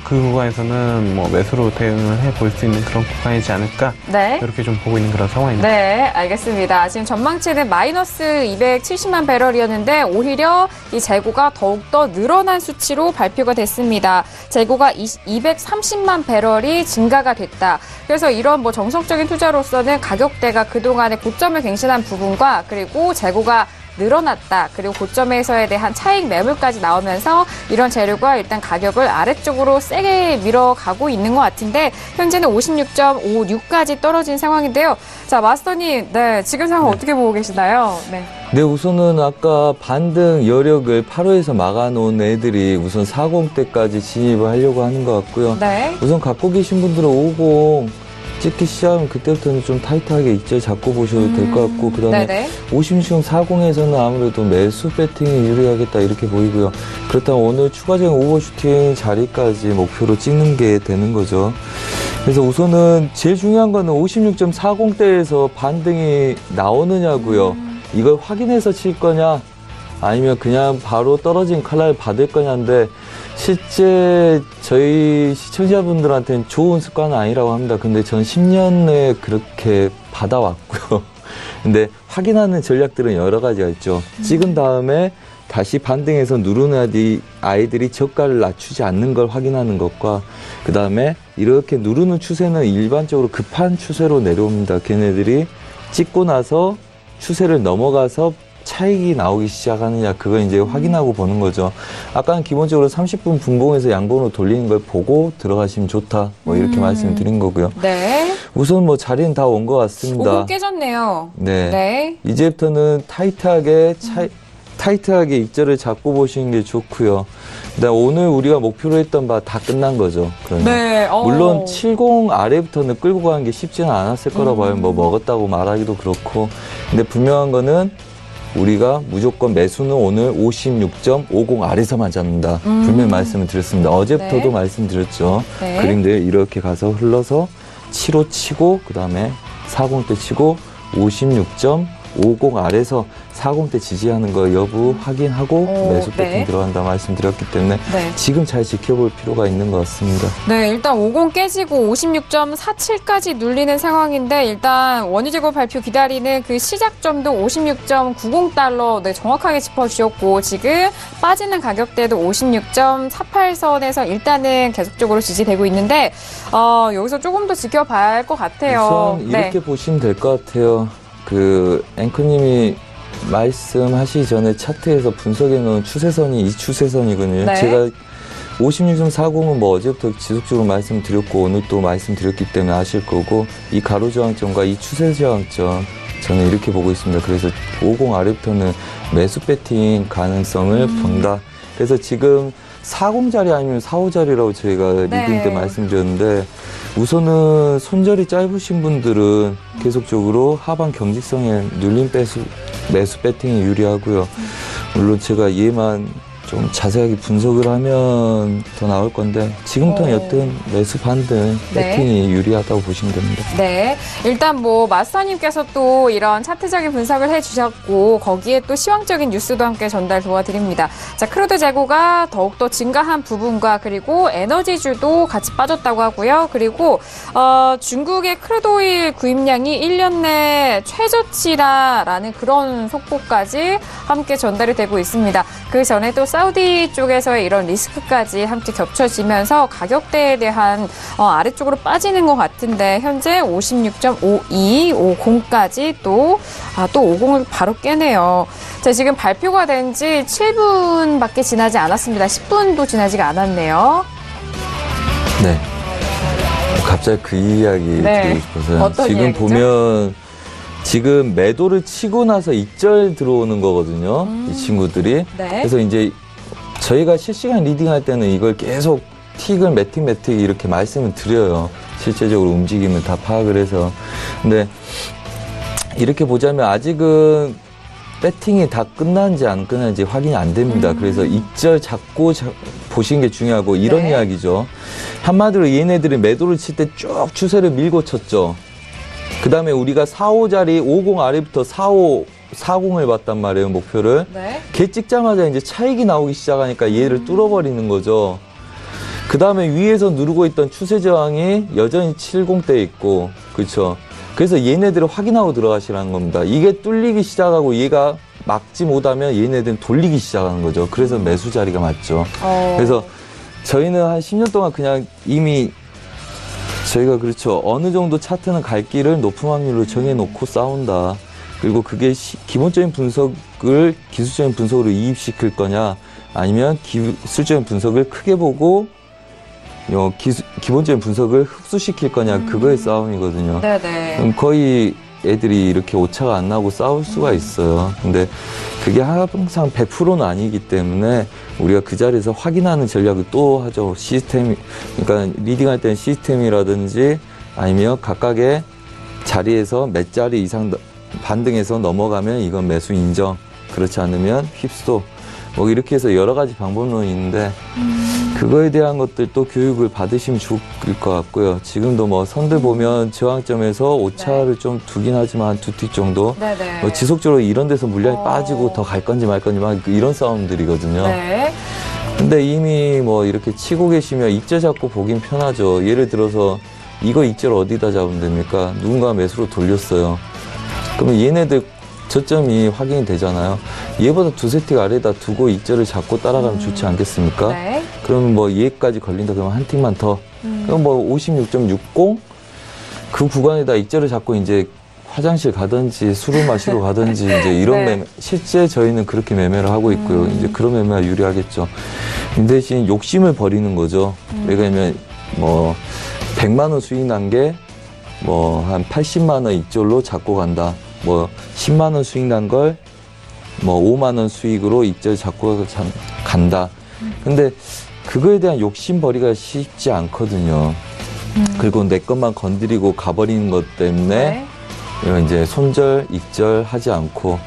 그 구간에서는 뭐 매수로 대응을 해볼 수 있는 그런 구간이지 않을까. 네. 이렇게 좀 보고 있는 그런 상황입니다. 네, 알겠습니다. 지금 전망치는 마이너스 270만 배럴이었는데 오히려 이 재고가 더욱더 늘어난 수치로 발표가 됐습니다. 재고가 230만 배럴이 증가가 됐다. 그래서 이런 뭐 정석적인 투자로서는 가격대가 그동안의 고점을 갱신한 부분과 그리고 재고가 늘어났다. 그리고 고점에서에 대한 차익 매물까지 나오면서 이런 재료가 일단 가격을 아래쪽으로 세게 밀어가고 있는 것 같은데 현재는 56.56까지 떨어진 상황인데요. 자, 마스터님, 네, 지금 상황 어떻게 보고 계시나요? 네. 네, 우선은 아까 반등 여력을 8호에서 막아놓은 애들이 우선 40대까지 진입을 하려고 하는 것 같고요. 네. 우선 갖고 계신 분들은 50 찍기 시작하면 그때부터는 좀 타이트하게 입절 잡고 보셔도 될 것 같고, 그 다음에 50중 40에서는 아무래도 매수 배팅이 유리하겠다 이렇게 보이고요. 그렇다면 오늘 추가적인 오버슈팅 자리까지 목표로 찍는 게 되는 거죠. 그래서 우선은 제일 중요한 거는 56.40대에서 반등이 나오느냐고요. 이걸 확인해서 칠 거냐 아니면 그냥 바로 떨어진 칼날 받을 거냐인데, 실제 저희 시청자분들한테는 좋은 습관은 아니라고 합니다. 근데 전 10년에 그렇게 받아왔고요. 근데 확인하는 전략들은 여러 가지가 있죠. 찍은 다음에 다시 반등해서 누르는 아이들이 저가를 낮추지 않는 걸 확인하는 것과, 그 다음에 이렇게 누르는 추세는 일반적으로 급한 추세로 내려옵니다. 걔네들이 찍고 나서 추세를 넘어가서 차익이 나오기 시작하느냐, 그걸 이제 확인하고 보는 거죠. 아까는 기본적으로 30분 분봉에서 양봉으로 돌리는 걸 보고 들어가시면 좋다, 뭐 이렇게 말씀을 드린 거고요. 네. 우선 뭐 자리는 다 온 것 같습니다. 5분 깨졌네요. 네. 네. 이제부터는 타이트하게 입절을 잡고 보시는 게 좋고요. 오늘 우리가 목표로 했던 바 다 끝난 거죠. 그러면. 네. 물론 70 아래부터는 끌고 가는 게 쉽지는 않았을 거라고 봐요. 뭐 먹었다고 말하기도 그렇고. 근데 분명한 거는 우리가 무조건 매수는 오늘 56.50 아래서만 잡는다. 분명히 말씀을 드렸습니다. 어제부터도 말씀드렸죠. 네. 그림들 이렇게 가서 흘러서 7호 치고, 그 다음에 40대 치고 56.50 아래서 40대 지지하는 거 여부 확인하고 매수 배팅 들어간다 말씀드렸기 때문에 지금 잘 지켜볼 필요가 있는 것 같습니다. 네, 일단 50 깨지고 56.47까지 눌리는 상황인데, 일단 원유재고 발표 기다리는 그 시작점도 56.90달러 정확하게 짚어주셨고, 지금 빠지는 가격대도 56.48선에서 일단은 계속적으로 지지되고 있는데 여기서 조금 더 지켜봐야 할 것 같아요. 우선 이렇게 보시면 될 것 같아요. 그 앵커님이 말씀하시기 전에 차트에서 분석해 놓은 추세선이 이 추세선이거든요. 네. 제가 56.40은 뭐 어제부터 지속적으로 말씀드렸고 오늘 또 말씀드렸기 때문에 아실 거고, 이 가로 저항점과 이 추세 저항점 저는 이렇게 보고 있습니다. 그래서 50 아래부터는 매수 배팅 가능성을 본다. 그래서 지금 40자리 아니면 45자리라고 저희가 리딩 때 말씀드렸는데, 우선은 손절이 짧으신 분들은 계속적으로 하방 경직성에 눌린 매수 배팅이 유리하고요. 물론 제가 얘만 좀 자세하게 분석을 하면 더 나올 건데 지금부터는 여튼 매수 반등 네. 배팅이 유리하다고 보시면 됩니다. 네. 일단 뭐 마스터님께서 또 이런 차트적인 분석을 해주셨고 거기에 또 시황적인 뉴스도 함께 전달 도와드립니다. 자, 크루드 재고가 더욱더 증가한 부분과 그리고 에너지주도 같이 빠졌다고 하고요. 그리고 중국의 크루드 오일 구입량이 1년 내 최저치라라는 그런 속보까지 함께 전달이 되고 있습니다. 그 전에 또 사우디 쪽에서의 이런 리스크까지 함께 겹쳐지면서 가격대에 대한 아래쪽으로 빠지는 것 같은데 현재 56.52, 50까지 또 50을 바로 깨네요. 자, 지금 발표가 된 지 7분밖에 지나지 않았습니다. 10분도 지나지가 않았네요. 네. 갑자기 그 이야기 네. 드리고 싶어서요. 어떤 지금 이야기죠? 보면 지금 매도를 치고 나서 익절 들어오는 거거든요. 이 친구들이. 네. 그래서 이제 저희가 실시간 리딩할 때는 이걸 계속 틱을 매틱 이렇게 말씀을 드려요. 실제적으로 움직임을 다 파악을 해서. 근데 이렇게 보자면 아직은 배팅이 다 끝났는지 안 끝났는지 확인이 안 됩니다. 그래서 익절 잡고 보시는 게 중요하고 이런 네. 이야기죠. 한마디로 얘네들이 매도를 칠 때 쭉 추세를 밀고 쳤죠. 그 다음에 우리가 45자리 50 아래부터 45, 40을 봤단 말이에요, 목표를. 네. 걔 찍자마자 이제 차익이 나오기 시작하니까 얘를 뚫어버리는 거죠. 그 다음에 위에서 누르고 있던 추세 저항이 여전히 70대 있고, 그렇죠. 그래서 얘네들을 확인하고 들어가시라는 겁니다. 이게 뚫리기 시작하고 얘가 막지 못하면 얘네들은 돌리기 시작하는 거죠. 그래서 매수 자리가 맞죠. 그래서 저희는 한 10년 동안 그냥 이미 저희가 그렇죠. 어느 정도 차트는 갈 길을 높은 확률로 정해놓고 싸운다. 그리고 그게 기본적인 분석을 기술적인 분석으로 이입시킬 거냐, 아니면 기술적인 분석을 크게 보고 기본적인 분석을 흡수시킬 거냐, 그거의 싸움이거든요. 네네. 그럼 거의 애들이 이렇게 오차가 안 나고 싸울 수가 있어요. 근데 그게 항상 100%는 아니기 때문에 우리가 그 자리에서 확인하는 전략을 또 하죠. 시스템, 그러니까 리딩할 때는 시스템이라든지 아니면 각각의 자리에서 몇 자리 이상 반등해서 넘어가면 이건 매수 인정, 그렇지 않으면 휩스톱, 뭐 이렇게 해서 여러 가지 방법론이 있는데 그거에 대한 것들 또 교육을 받으시면 좋을 것 같고요. 지금도 뭐 선들 보면 저항점에서 오차를 좀 두긴 하지만 한 두 틱 정도. 네네. 뭐 지속적으로 이런 데서 물량이 빠지고 더 갈 건지 말 건지 막 이런 싸움들이거든요. 네. 근데 이미 뭐 이렇게 치고 계시면 익절 잡고 보긴 편하죠. 예를 들어서 이거 익절 어디다 잡으면 됩니까? 누군가 매수로 돌렸어요. 그러면 얘네들 저점이 확인이 되잖아요. 얘보다 두세 틱 아래에다 두고 익절을 잡고 따라가면 좋지 않겠습니까? 네. 그러면 뭐 얘까지 걸린다 그러면 한 틱만 더. 그럼 뭐 56.60? 그 구간에다 익절을 잡고 이제 화장실 가든지 술을 마시러 가든지 이제 이런 네. 매매, 실제 저희는 그렇게 매매를 하고 있고요. 이제 그런 매매가 유리하겠죠. 이 대신 욕심을 버리는 거죠. 왜냐면 뭐 100만 원 수익 난 게 뭐 한 80만 원 익절로 잡고 간다. 뭐 10만 원 수익 난 걸 뭐 5만 원 수익으로 익절 잡고 간다. 근데 그거에 대한 욕심벌이가 쉽지 않거든요. 그리고 내 것만 건드리고 가버리는 것 때문에 이제 손절, 익절 하지 않고.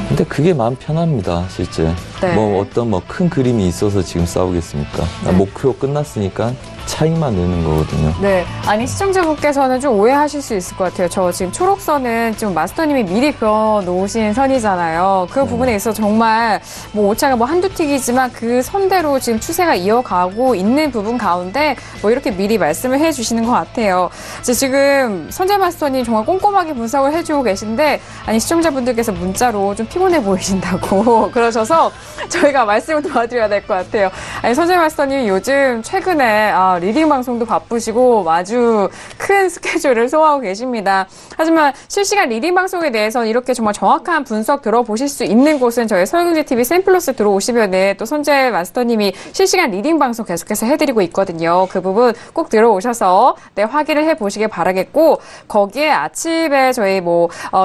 근데 그게 마음 편합니다, 실제. 네. 뭐 어떤 뭐 큰 그림이 있어서 지금 싸우겠습니까? 목표 끝났으니까 차익만 내는 거거든요. 네. 아니, 시청자분께서는 좀 오해하실 수 있을 것 같아요. 저 지금 초록선은 지금 마스터님이 미리 그어 놓으신 선이잖아요. 그 부분에 있어서 정말 뭐 오차가 뭐 한두 틱이지만 그 선대로 지금 추세가 이어가고 있는 부분 가운데 뭐 이렇게 미리 말씀을 해 주시는 것 같아요. 지금 선재 마스터님 정말 꼼꼼하게 분석을 해주고 계신데, 아니, 시청자분들께서 문자로 좀 피곤해 보이신다고 그러셔서 저희가 말씀을 도와드려야 될 것 같아요. 아니, 선재 마스터님이 요즘 최근에 리딩 방송도 바쁘시고 아주 큰 스케줄을 소화하고 계십니다. 하지만 실시간 리딩 방송에 대해서는 이렇게 정말 정확한 분석 들어보실 수 있는 곳은 저희 서울경제TV 샘플러스 들어오시면은 또 선재 마스터님이 실시간 리딩 방송 계속해서 해드리고 있거든요. 그 부분 꼭 들어오셔서 확인을 해보시길 바라겠고, 거기에 아침에 저희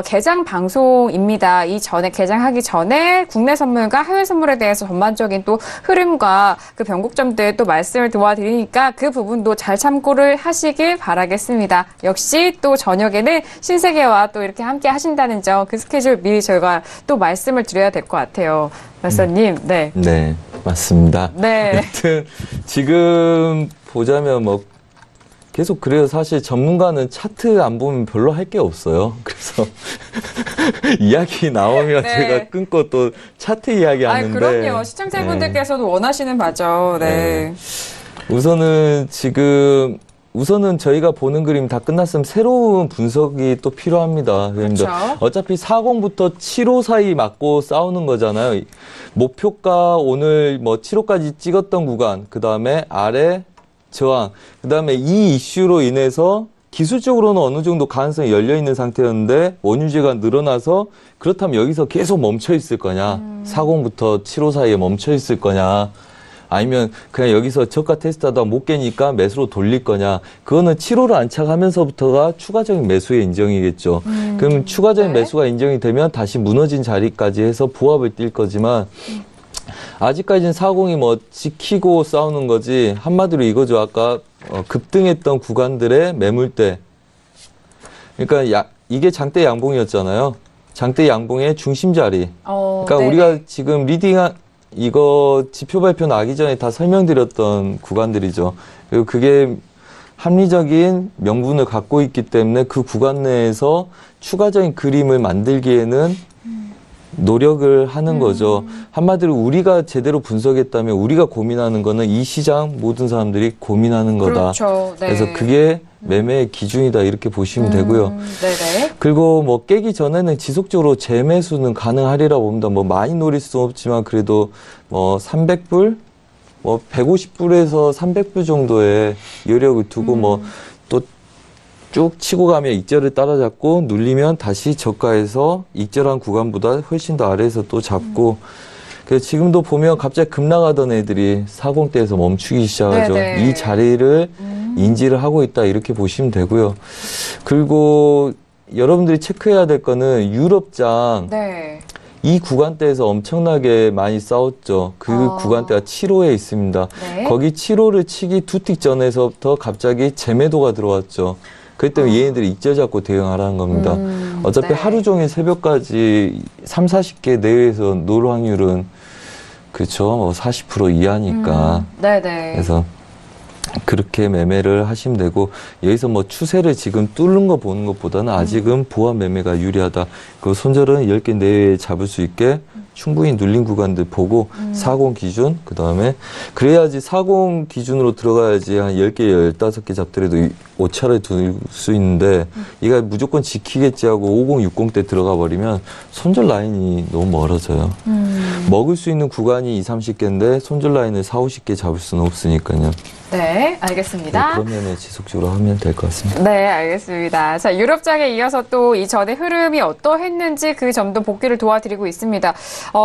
개장 방송입니다. 이 전에 개장하기 전에 국내 선물과 해외 선물에 대해서 전반적인 또 흐름과 그 변곡점들 또 말씀을 도와드리니까 그 부분도 잘 참고를 하시길 바라겠습니다. 역시 또 저녁에는 신세계와 또 이렇게 함께 하신다는 점, 그 스케줄 미리 저희가 또 말씀을 드려야 될 것 같아요. 마스터님, 네. 네. 맞습니다. 네. 여튼 지금 보자면 뭐 계속 그래요. 사실 전문가는 차트 안 보면 별로 할 게 없어요. 그래서 이야기 나오면 네. 제가 끊고 또 차트 이야기 아, 하는데. 그럼요. 시청자분들께서도 원하시는 바죠. 네. 우선은 저희가 보는 그림 다 끝났으면 새로운 분석이 또 필요합니다. 그렇죠. 어차피 40부터 75 사이 맞고 싸우는 거잖아요. 목표가 오늘 뭐 75까지 찍었던 구간, 그 다음에 아래 저항, 그 다음에 이 이슈로 인해서 기술적으로는 어느 정도 가능성이 열려 있는 상태였는데 원유제가 늘어나서 그렇다면 여기서 계속 멈춰 있을 거냐, 40부터 75 사이에 멈춰 있을 거냐, 아니면 그냥 여기서 저가 테스트하다 못 깨니까 매수로 돌릴 거냐. 그거는 7호를 안착하면서부터가 추가적인 매수의 인정이겠죠. 그럼 추가적인 네. 매수가 인정이 되면 다시 무너진 자리까지 해서 부합을 뛸 거지만 아직까지는 40이 뭐 지키고 싸우는 거지. 한마디로 이거죠. 아까 급등했던 구간들의 매물대. 그러니까 이게 장대 양봉이었잖아요. 장대 양봉의 중심 자리. 그러니까 네네. 우리가 지금 이거 지표 발표 나기 전에 다 설명드렸던 구간들이죠. 그리고 그게 합리적인 명분을 갖고 있기 때문에 그 구간 내에서 추가적인 그림을 만들기에는 노력을 하는 거죠. 한마디로 우리가 제대로 분석했다면 우리가 고민하는 거는 이 시장 모든 사람들이 고민하는 거다. 그렇죠. 네. 그래서 그게 매매의 기준이다 이렇게 보시면 되고요. 네네. 그리고 뭐 깨기 전에는 지속적으로 재매수는 가능하리라 봅니다. 뭐 많이 노릴 수는 없지만 그래도 뭐 300불, 뭐 150불에서 300불 정도의 여력을 두고 뭐 또 쭉 치고 가면 익절을 따라잡고 눌리면 다시 저가에서 익절한 구간보다 훨씬 더 아래에서 또 잡고 그래서 지금도 보면 갑자기 급 나가던 애들이 40대에서 멈추기 시작하죠. 네네. 이 자리를 인지를 하고 있다 이렇게 보시면 되고요. 그리고 여러분들이 체크해야 될 거는 유럽장 네. 이 구간대에서 엄청나게 많이 싸웠죠. 그 구간대가 7호에 있습니다. 네. 거기 7호를 치기 두 틱 전에서부터 갑자기 재매도가 들어왔죠. 그렇기 때문에 얘네들이 익절 잡고 대응하라는 겁니다. 어차피 네. 하루 종일 새벽까지 3, 40개 내외에서 놀 확률은 그렇죠. 뭐 40% 이하니까. 네네. 그래서 그렇게 매매를 하시면 되고 여기서 뭐 추세를 지금 뚫는 거 보는 것보다는 아직은 보합 매매가 유리하다. 그 손절은 10개 내외에 잡을 수 있게 충분히 눌린 구간들 보고 40 기준 그다음에 그래야지 40 기준으로 들어가야지 한 10개, 15개 잡더라도 오차를 둘 수 있는데 이가 무조건 지키겠지 하고 50, 60 대 들어가 버리면 손절 라인이 너무 멀어져요. 먹을 수 있는 구간이 20, 30개인데 손절 라인을 4, 50개 잡을 수는 없으니까요. 네, 알겠습니다. 그러면 지속적으로 하면 될 것 같습니다. 네, 알겠습니다. 자, 유럽장에 이어서 또 이전의 흐름이 어떠했는지 그 점도 복귀를 도와드리고 있습니다.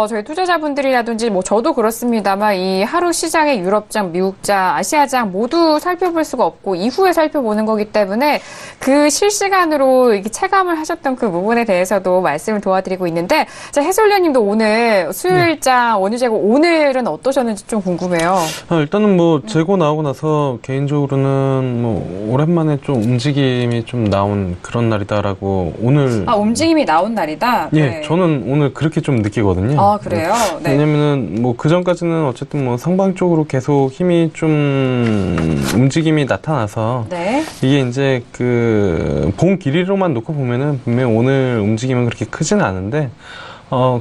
저희 투자자분들이라든지 뭐 저도 그렇습니다만 이 하루 시장의 유럽장, 미국장, 아시아장 모두 살펴볼 수가 없고 이후에 살펴보는 거기 때문에 그 실시간으로 이렇게 체감을 하셨던 그 부분에 대해서도 말씀을 도와드리고 있는데 자, 해솔련님도 오늘 수요일장 원유재고 오늘은 어떠셨는지 좀 궁금해요. 일단은 뭐 재고 나오고 나서 개인적으로는 뭐 오랜만에 좀 움직임이 좀 나온 그런 날이다라고 오늘 움직임이 나온 날이다? 예, 네. 저는 오늘 그렇게 좀 느끼거든요. 아, 그래요? 네. 왜냐면은 뭐 그 전까지는 어쨌든 뭐 상방 쪽으로 계속 힘이 좀 움직임이 나타나서 네. 이게 이제 그 봉 길이로만 놓고 보면은 분명히 오늘 움직임은 그렇게 크진 않은데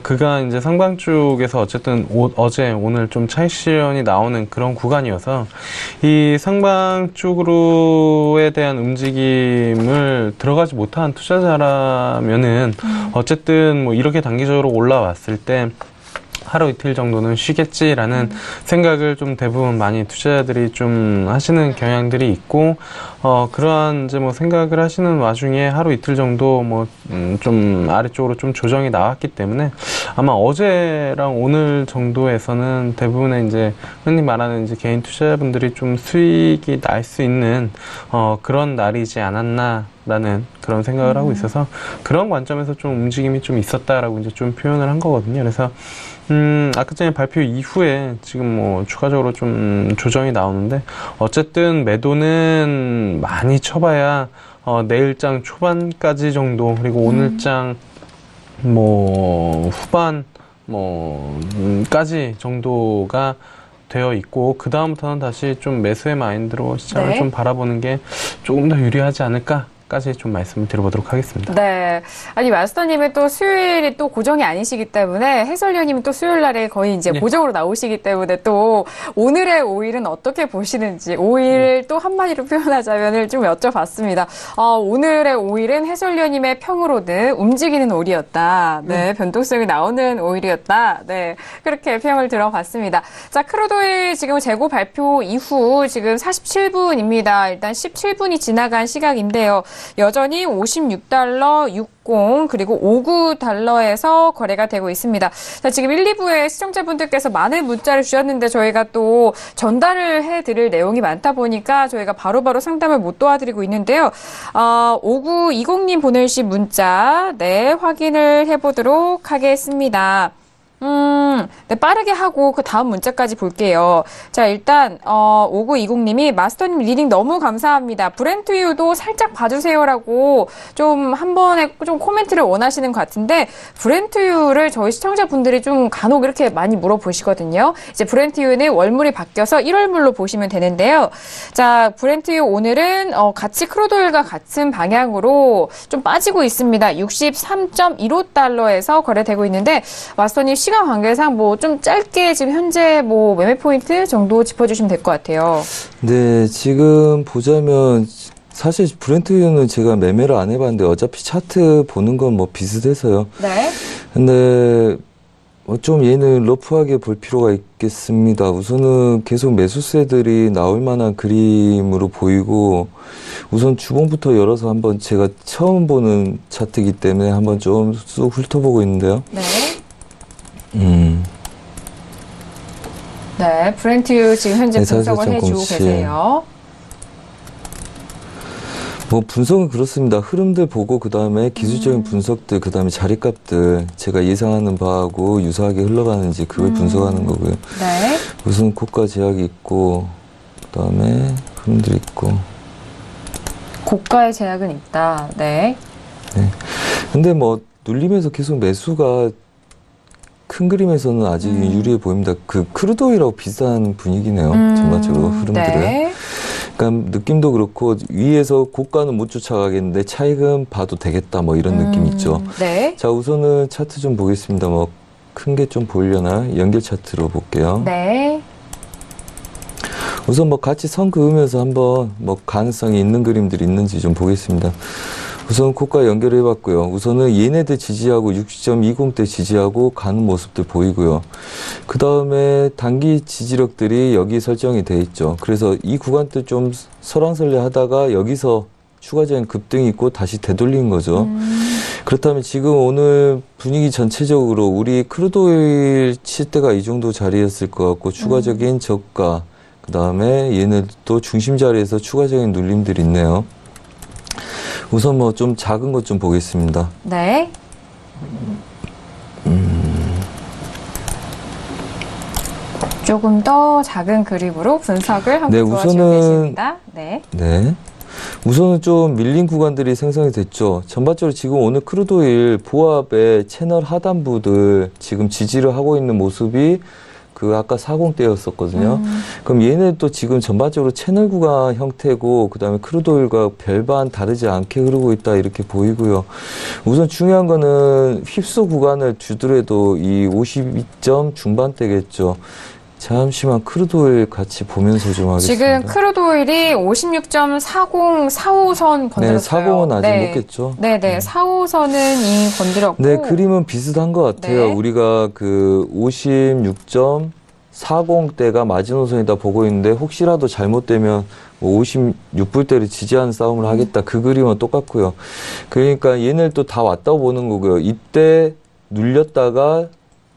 그가 이제 상방 쪽에서 어쨌든 어제 오늘 좀 차익 실현이 나오는 그런 구간이어서 이 상방 쪽으로에 대한 움직임을 들어가지 못한 투자자라면은 어쨌든 뭐 이렇게 단기적으로 올라왔을 때 하루 이틀 정도는 쉬겠지라는 생각을 좀 대부분 많이 투자자들이 좀 하시는 경향들이 있고, 그러한 이제 뭐 생각을 하시는 와중에 하루 이틀 정도 뭐, 좀 아래쪽으로 좀 조정이 나왔기 때문에 아마 어제랑 오늘 정도에서는 대부분의 이제 흔히 말하는 이제 개인 투자자분들이 좀 수익이 날 수 있는, 그런 날이지 않았나라는 그런 생각을 하고 있어서 그런 관점에서 좀 움직임이 좀 있었다라고 이제 좀 표현을 한 거거든요. 그래서 아까 전에 발표 이후에 지금 뭐 추가적으로 좀 조정이 나오는데 어쨌든 매도는 많이 쳐봐야 내일장 초반까지 정도 그리고 오늘장 뭐 후반 까지 정도가 되어 있고 그 다음부터는 다시 좀 매수의 마인드로 시장을 좀 바라보는 게 조금 더 유리하지 않을까까지 좀 말씀을 드려보도록 하겠습니다. 네. 아니, 마스터님은 또 수요일이 또 고정이 아니시기 때문에 해설위원님은 또 수요일 날에 거의 이제 고정으로 나오시기 때문에 또 오늘의 5일은 어떻게 보시는지 5일 또 한마디로 표현하자면을 좀 여쭤봤습니다. 오늘의 5일은 해설위원님의 평으로는 움직이는 오일이었다. 네. 변동성이 나오는 오일이었다. 네. 그렇게 평을 들어봤습니다. 자, 크루드오일 지금 재고 발표 이후 지금 47분입니다. 일단 17분이 지나간 시각인데요. 여전히 56달러 60 그리고 59달러에서 거래가 되고 있습니다. 자, 지금 1, 2부에 시청자분들께서 많은 문자를 주셨는데 저희가 또 전달을 해드릴 내용이 많다 보니까 저희가 바로바로 상담을 못 도와드리고 있는데요. 5920님 보내주신 문자 확인을 해보도록 하겠습니다. 네, 빠르게 하고 그 다음 문자까지 볼게요. 자, 일단 5920님이 마스터님 리딩 너무 감사합니다. 브렌트유도 살짝 봐주세요라고 좀 한 번에 좀 코멘트를 원하시는 것 같은데 브렌트유를 저희 시청자분들이 좀 간혹 이렇게 많이 물어보시거든요. 이제 브렌트유는 월물이 바뀌어서 1월물로 보시면 되는데요. 자, 브렌트유 오늘은 같이 크루드오일과 같은 방향으로 좀 빠지고 있습니다. 63.15달러에서 거래되고 있는데 마스터님 시간 관계상 좀 짧게 지금 현재 매매 포인트 정도 짚어주시면 될 것 같아요. 네, 지금 보자면 사실 브렌트유는 제가 매매를 안 해봤는데 어차피 차트 보는 건 비슷해서요. 네. 근데 좀 얘는 러프하게 볼 필요가 있겠습니다. 우선은 계속 매수세들이 나올 만한 그림으로 보이고 우선 주봉부터 열어서 한번 제가 처음 보는 차트이기 때문에 한번 좀 쑥 훑어보고 있는데요. 네. 네, 브렌트유 지금 현재 분석을 해주고 계세요. 분석은 그렇습니다. 흐름들 보고 그 다음에 기술적인 분석들, 그 다음에 자리값들 제가 예상하는 바하고 유사하게 흘러가는지 그걸 분석하는 거고요. 네. 우선 고가 제약이 있고 그 다음에 흐름들 있고 고가의 제약은 있다. 네. 네. 근데 눌리면서 계속 매수가 큰 그림에서는 아직 유리해 보입니다. 그 크루드오일하고 비슷한 분위기네요. 전반적으로 흐름들은. 네. 그러니까 느낌도 그렇고 위에서 고가는 못 쫓아가겠는데 차익은 봐도 되겠다 이런 느낌 있죠. 네. 자, 우선은 차트 좀 보겠습니다. 큰 게 좀 보이려나? 연결 차트로 볼게요. 네. 우선 같이 선 그으면서 한번 가능성이 있는 그림들이 있는지 좀 보겠습니다. 우선 고가 연결해 봤고요. 우선은 얘네들 지지하고 60.20대 지지하고 가는 모습들 보이고요. 그 다음에 단기 지지력들이 여기 설정이 돼 있죠. 그래서 이 구간들 좀 설왕설래 하다가 여기서 추가적인 급등이 있고 다시 되돌린 거죠. 그렇다면 지금 오늘 분위기 전체적으로 우리 크루드오일 칠 때가 이 정도 자리였을 것 같고 추가적인 저가 그 다음에 얘네도 중심 자리에서 추가적인 눌림들이 있네요. 우선 좀 작은 것 좀 보겠습니다. 네. 조금 더 작은 그림으로 분석을 한번 도와주고 계십니다. 네. 네. 우선은 좀 밀린 구간들이 생성이 됐죠. 전반적으로 지금 오늘 크루드오일 보합의 채널 하단부들 지금 지지를 하고 있는 모습이 아까 40대였었거든요. 그럼 얘네 또 지금 전반적으로 채널 구간 형태고, 그 다음에 크루드오일과 별반 다르지 않게 흐르고 있다, 이렇게 보이고요. 우선 중요한 거는 휩소 구간을 두더라도 이 52점 중반대겠죠. 잠시만 크루드오일 같이 보면서 좀 하겠습니다. 지금 크루드오일이 56.4045선 건드렸어요. 네, 40은 아직 못 깼죠. 네네, 45선은 이미 건드렸고. 네, 그림은 비슷한 것 같아요. 네. 우리가 56.40대가 마지노선이다 보고 있는데 혹시라도 잘못되면 56불대를 지지하는 싸움을 하겠다. 그 그림은 똑같고요. 그러니까 얘네를 또 다 왔다고 보는 거고요. 이때 눌렸다가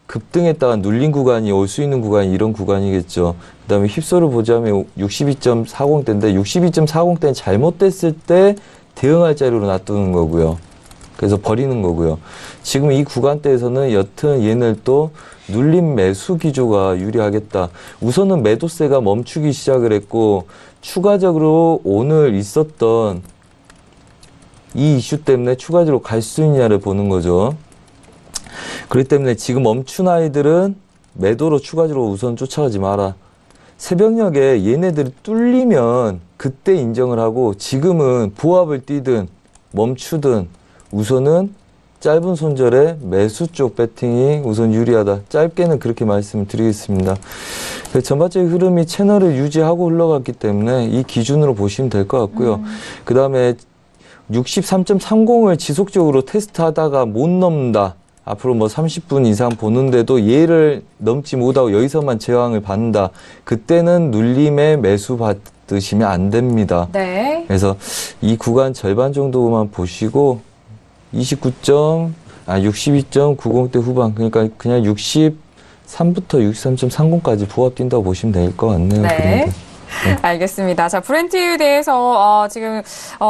급등했다가 눌린 구간이 올 수 있는 구간이 이런 구간이겠죠. 그 다음에 휩소를 보자면 62.40대인데 62.40대는 잘못됐을 때 대응할 자리로 놔두는 거고요. 그래서 버리는 거고요. 지금 이 구간대에서는 여튼 얘네를 또 눌림 매수 기조가 유리하겠다. 우선은 매도세가 멈추기 시작을 했고 추가적으로 오늘 있었던 이 이슈 때문에 추가적으로 갈 수 있냐를 보는 거죠. 그렇기 때문에 지금 멈춘 아이들은 매도로 추가적으로 우선 쫓아가지 마라. 새벽녘에 얘네들이 뚫리면 그때 인정을 하고 지금은 보합을 뛰든 멈추든 우선은 짧은 손절에 매수 쪽 배팅이 우선 유리하다. 짧게는 그렇게 말씀을 드리겠습니다. 전반적인 흐름이 채널을 유지하고 흘러갔기 때문에 이 기준으로 보시면 될 것 같고요. 그 다음에 63.30을 지속적으로 테스트하다가 못 넘는다. 앞으로 뭐 30분 이상 보는데도 얘를 넘지 못하고 여기서만 저항을 받는다. 그때는 눌림에 매수 받으시면 안 됩니다. 네. 그래서 이 구간 절반 정도만 보시고 62.90대 후반, 그러니까 그냥 63부터 63.30까지 부합 뛴다고 보시면 될 것 같네요. 네. 그림도. 알겠습니다. 자, 브렌트유에 대해서 지금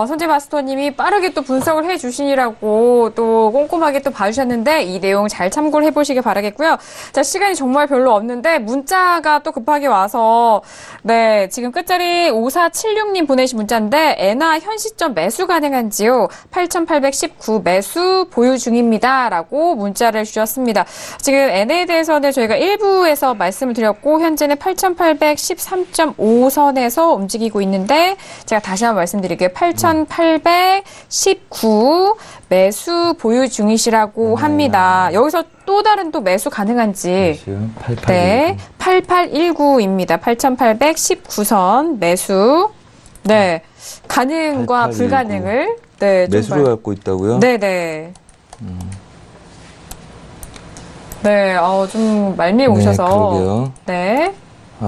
손재 마스터님이 빠르게 또 분석을 해주시니라고 또 꼼꼼하게 또 봐주셨는데 이 내용 잘 참고를 해보시길 바라겠고요. 자, 시간이 정말 별로 없는데 문자가 또 급하게 와서 네, 지금 끝자리 5476님 보내신 문자인데 엔화 현 시점 매수 가능한지요? 8,819 매수 보유 중입니다라고 문자를 주셨습니다. 지금 엔화에 대해서는 저희가 1부에서 말씀을 드렸고 현재는 8,813.5 선에서 움직이고 있는데 제가 다시 한번 말씀드릴게요. 8,819 매수 보유 중이시라고 합니다. 여기서 또 다른 또 매수 가능한지. 8819. 네, 8819입니다. 8,819선 매수. 네, 가능과 8819. 불가능을 네, 매수를 갖고 있다고요? 네네. 네, 좀 말미에 오셔서. 그러게요. 네.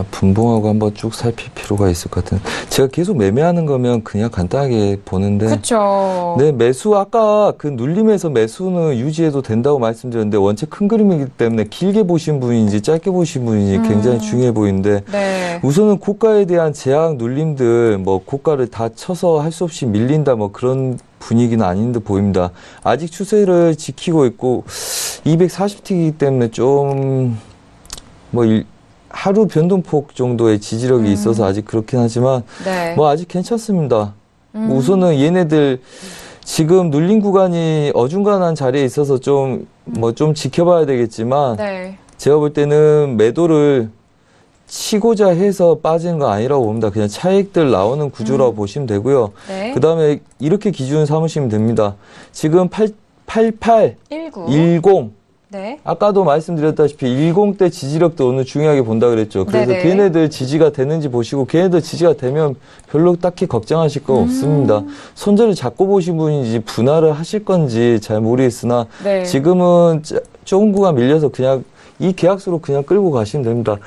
분봉하고 한번 쭉 살필 필요가 있을 것 같은. 제가 계속 매매하는 거면 그냥 간단하게 보는데. 그렇죠. 네, 매수 아까 그 눌림에서 매수는 유지해도 된다고 말씀드렸는데 원체 큰 그림이기 때문에 길게 보신 분인지 짧게 보신 분인지 굉장히 중요해 보이는데 네. 우선은 고가에 대한 제약 눌림들 뭐 고가를 다 쳐서 할 수 없이 밀린다 뭐 그런 분위기는 아닌 듯 보입니다. 아직 추세를 지키고 있고 240틱이기 때문에 좀 뭐 하루 변동폭 정도의 지지력이 있어서 아직 그렇긴 하지만 네. 뭐 아직 괜찮습니다. 우선은 얘네들 지금 눌린 구간이 어중간한 자리에 있어서 좀 지켜봐야 되겠지만 네. 제가 볼 때는 매도를 치고자 해서 빠지는 건 아니라고 봅니다. 그냥 차익들 나오는 구조라고 보시면 되고요. 네. 그 다음에 이렇게 기준 삼으시면 됩니다. 지금 8810 네. 아까도 말씀드렸다시피 10대 지지력도 오늘 중요하게 본다 그랬죠. 그래서 네네. 걔네들 지지가 되는지 보시고 걔네들 지지가 되면 별로 딱히 걱정하실 거 없습니다. 손절을 잡고 보신 분인지 분할을 하실 건지 잘 모르겠으나 네. 지금은 조금 구간 밀려서 그냥 이 계약수로 그냥 끌고 가시면 됩니다.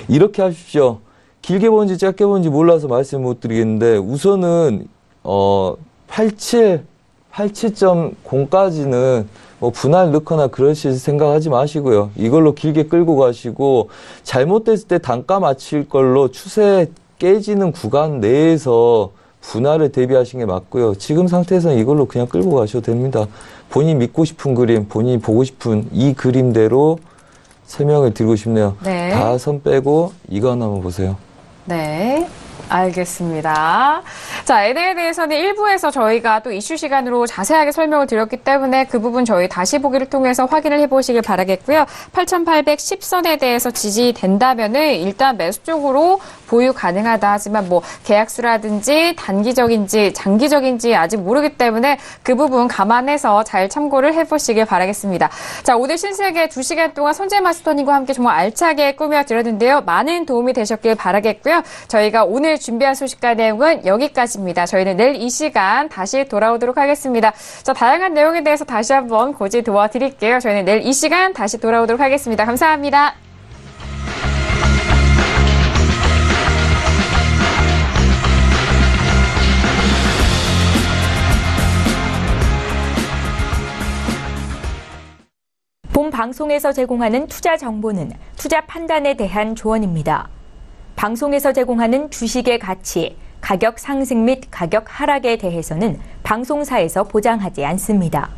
이렇게 하십시오. 길게 본지 짧게 본지 몰라서 말씀 못 드리겠는데 우선은 87.0까지는 뭐 분할 넣거나 그러실 생각하지 마시고요. 이걸로 길게 끌고 가시고 잘못됐을 때 단가 맞출 걸로 추세 깨지는 구간 내에서 분할을 대비하시는 게 맞고요. 지금 상태에서는 이걸로 그냥 끌고 가셔도 됩니다. 본인이 믿고 싶은 그림, 본인이 보고 싶은 이 그림대로 설명을 드리고 싶네요. 네. 다 선 빼고 이거 하나만 보세요. 네. 알겠습니다. 자, 엔화에 대해서는 1부에서 저희가 또 이슈 시간으로 자세하게 설명을 드렸기 때문에 그 부분 저희 다시 보기를 통해서 확인을 해보시길 바라겠고요. 8,810선에 대해서 지지된다면은 일단 매수 쪽으로 보유 가능하다 하지만 뭐 계약수라든지 단기적인지 장기적인지 아직 모르기 때문에 그 부분 감안해서 잘 참고를 해보시길 바라겠습니다. 자, 오늘 신세계 2시간 동안 손재 마스터님과 함께 정말 알차게 꾸며드렸는데요. 많은 도움이 되셨길 바라겠고요. 저희가 오늘 준비한 소식과 내용은 여기까지입니다. 저희는 내일 이 시간 다시 돌아오도록 하겠습니다. 자, 다양한 내용에 대해서 다시 한번 고지 도와드릴게요. 저희는 내일 이 시간 다시 돌아오도록 하겠습니다. 감사합니다. 본 방송에서 제공하는 투자 정보는 투자 판단에 대한 조언입니다. 방송에서 제공하는 주식의 가치, 가격 상승 및 가격 하락에 대해서는 방송사에서 보장하지 않습니다.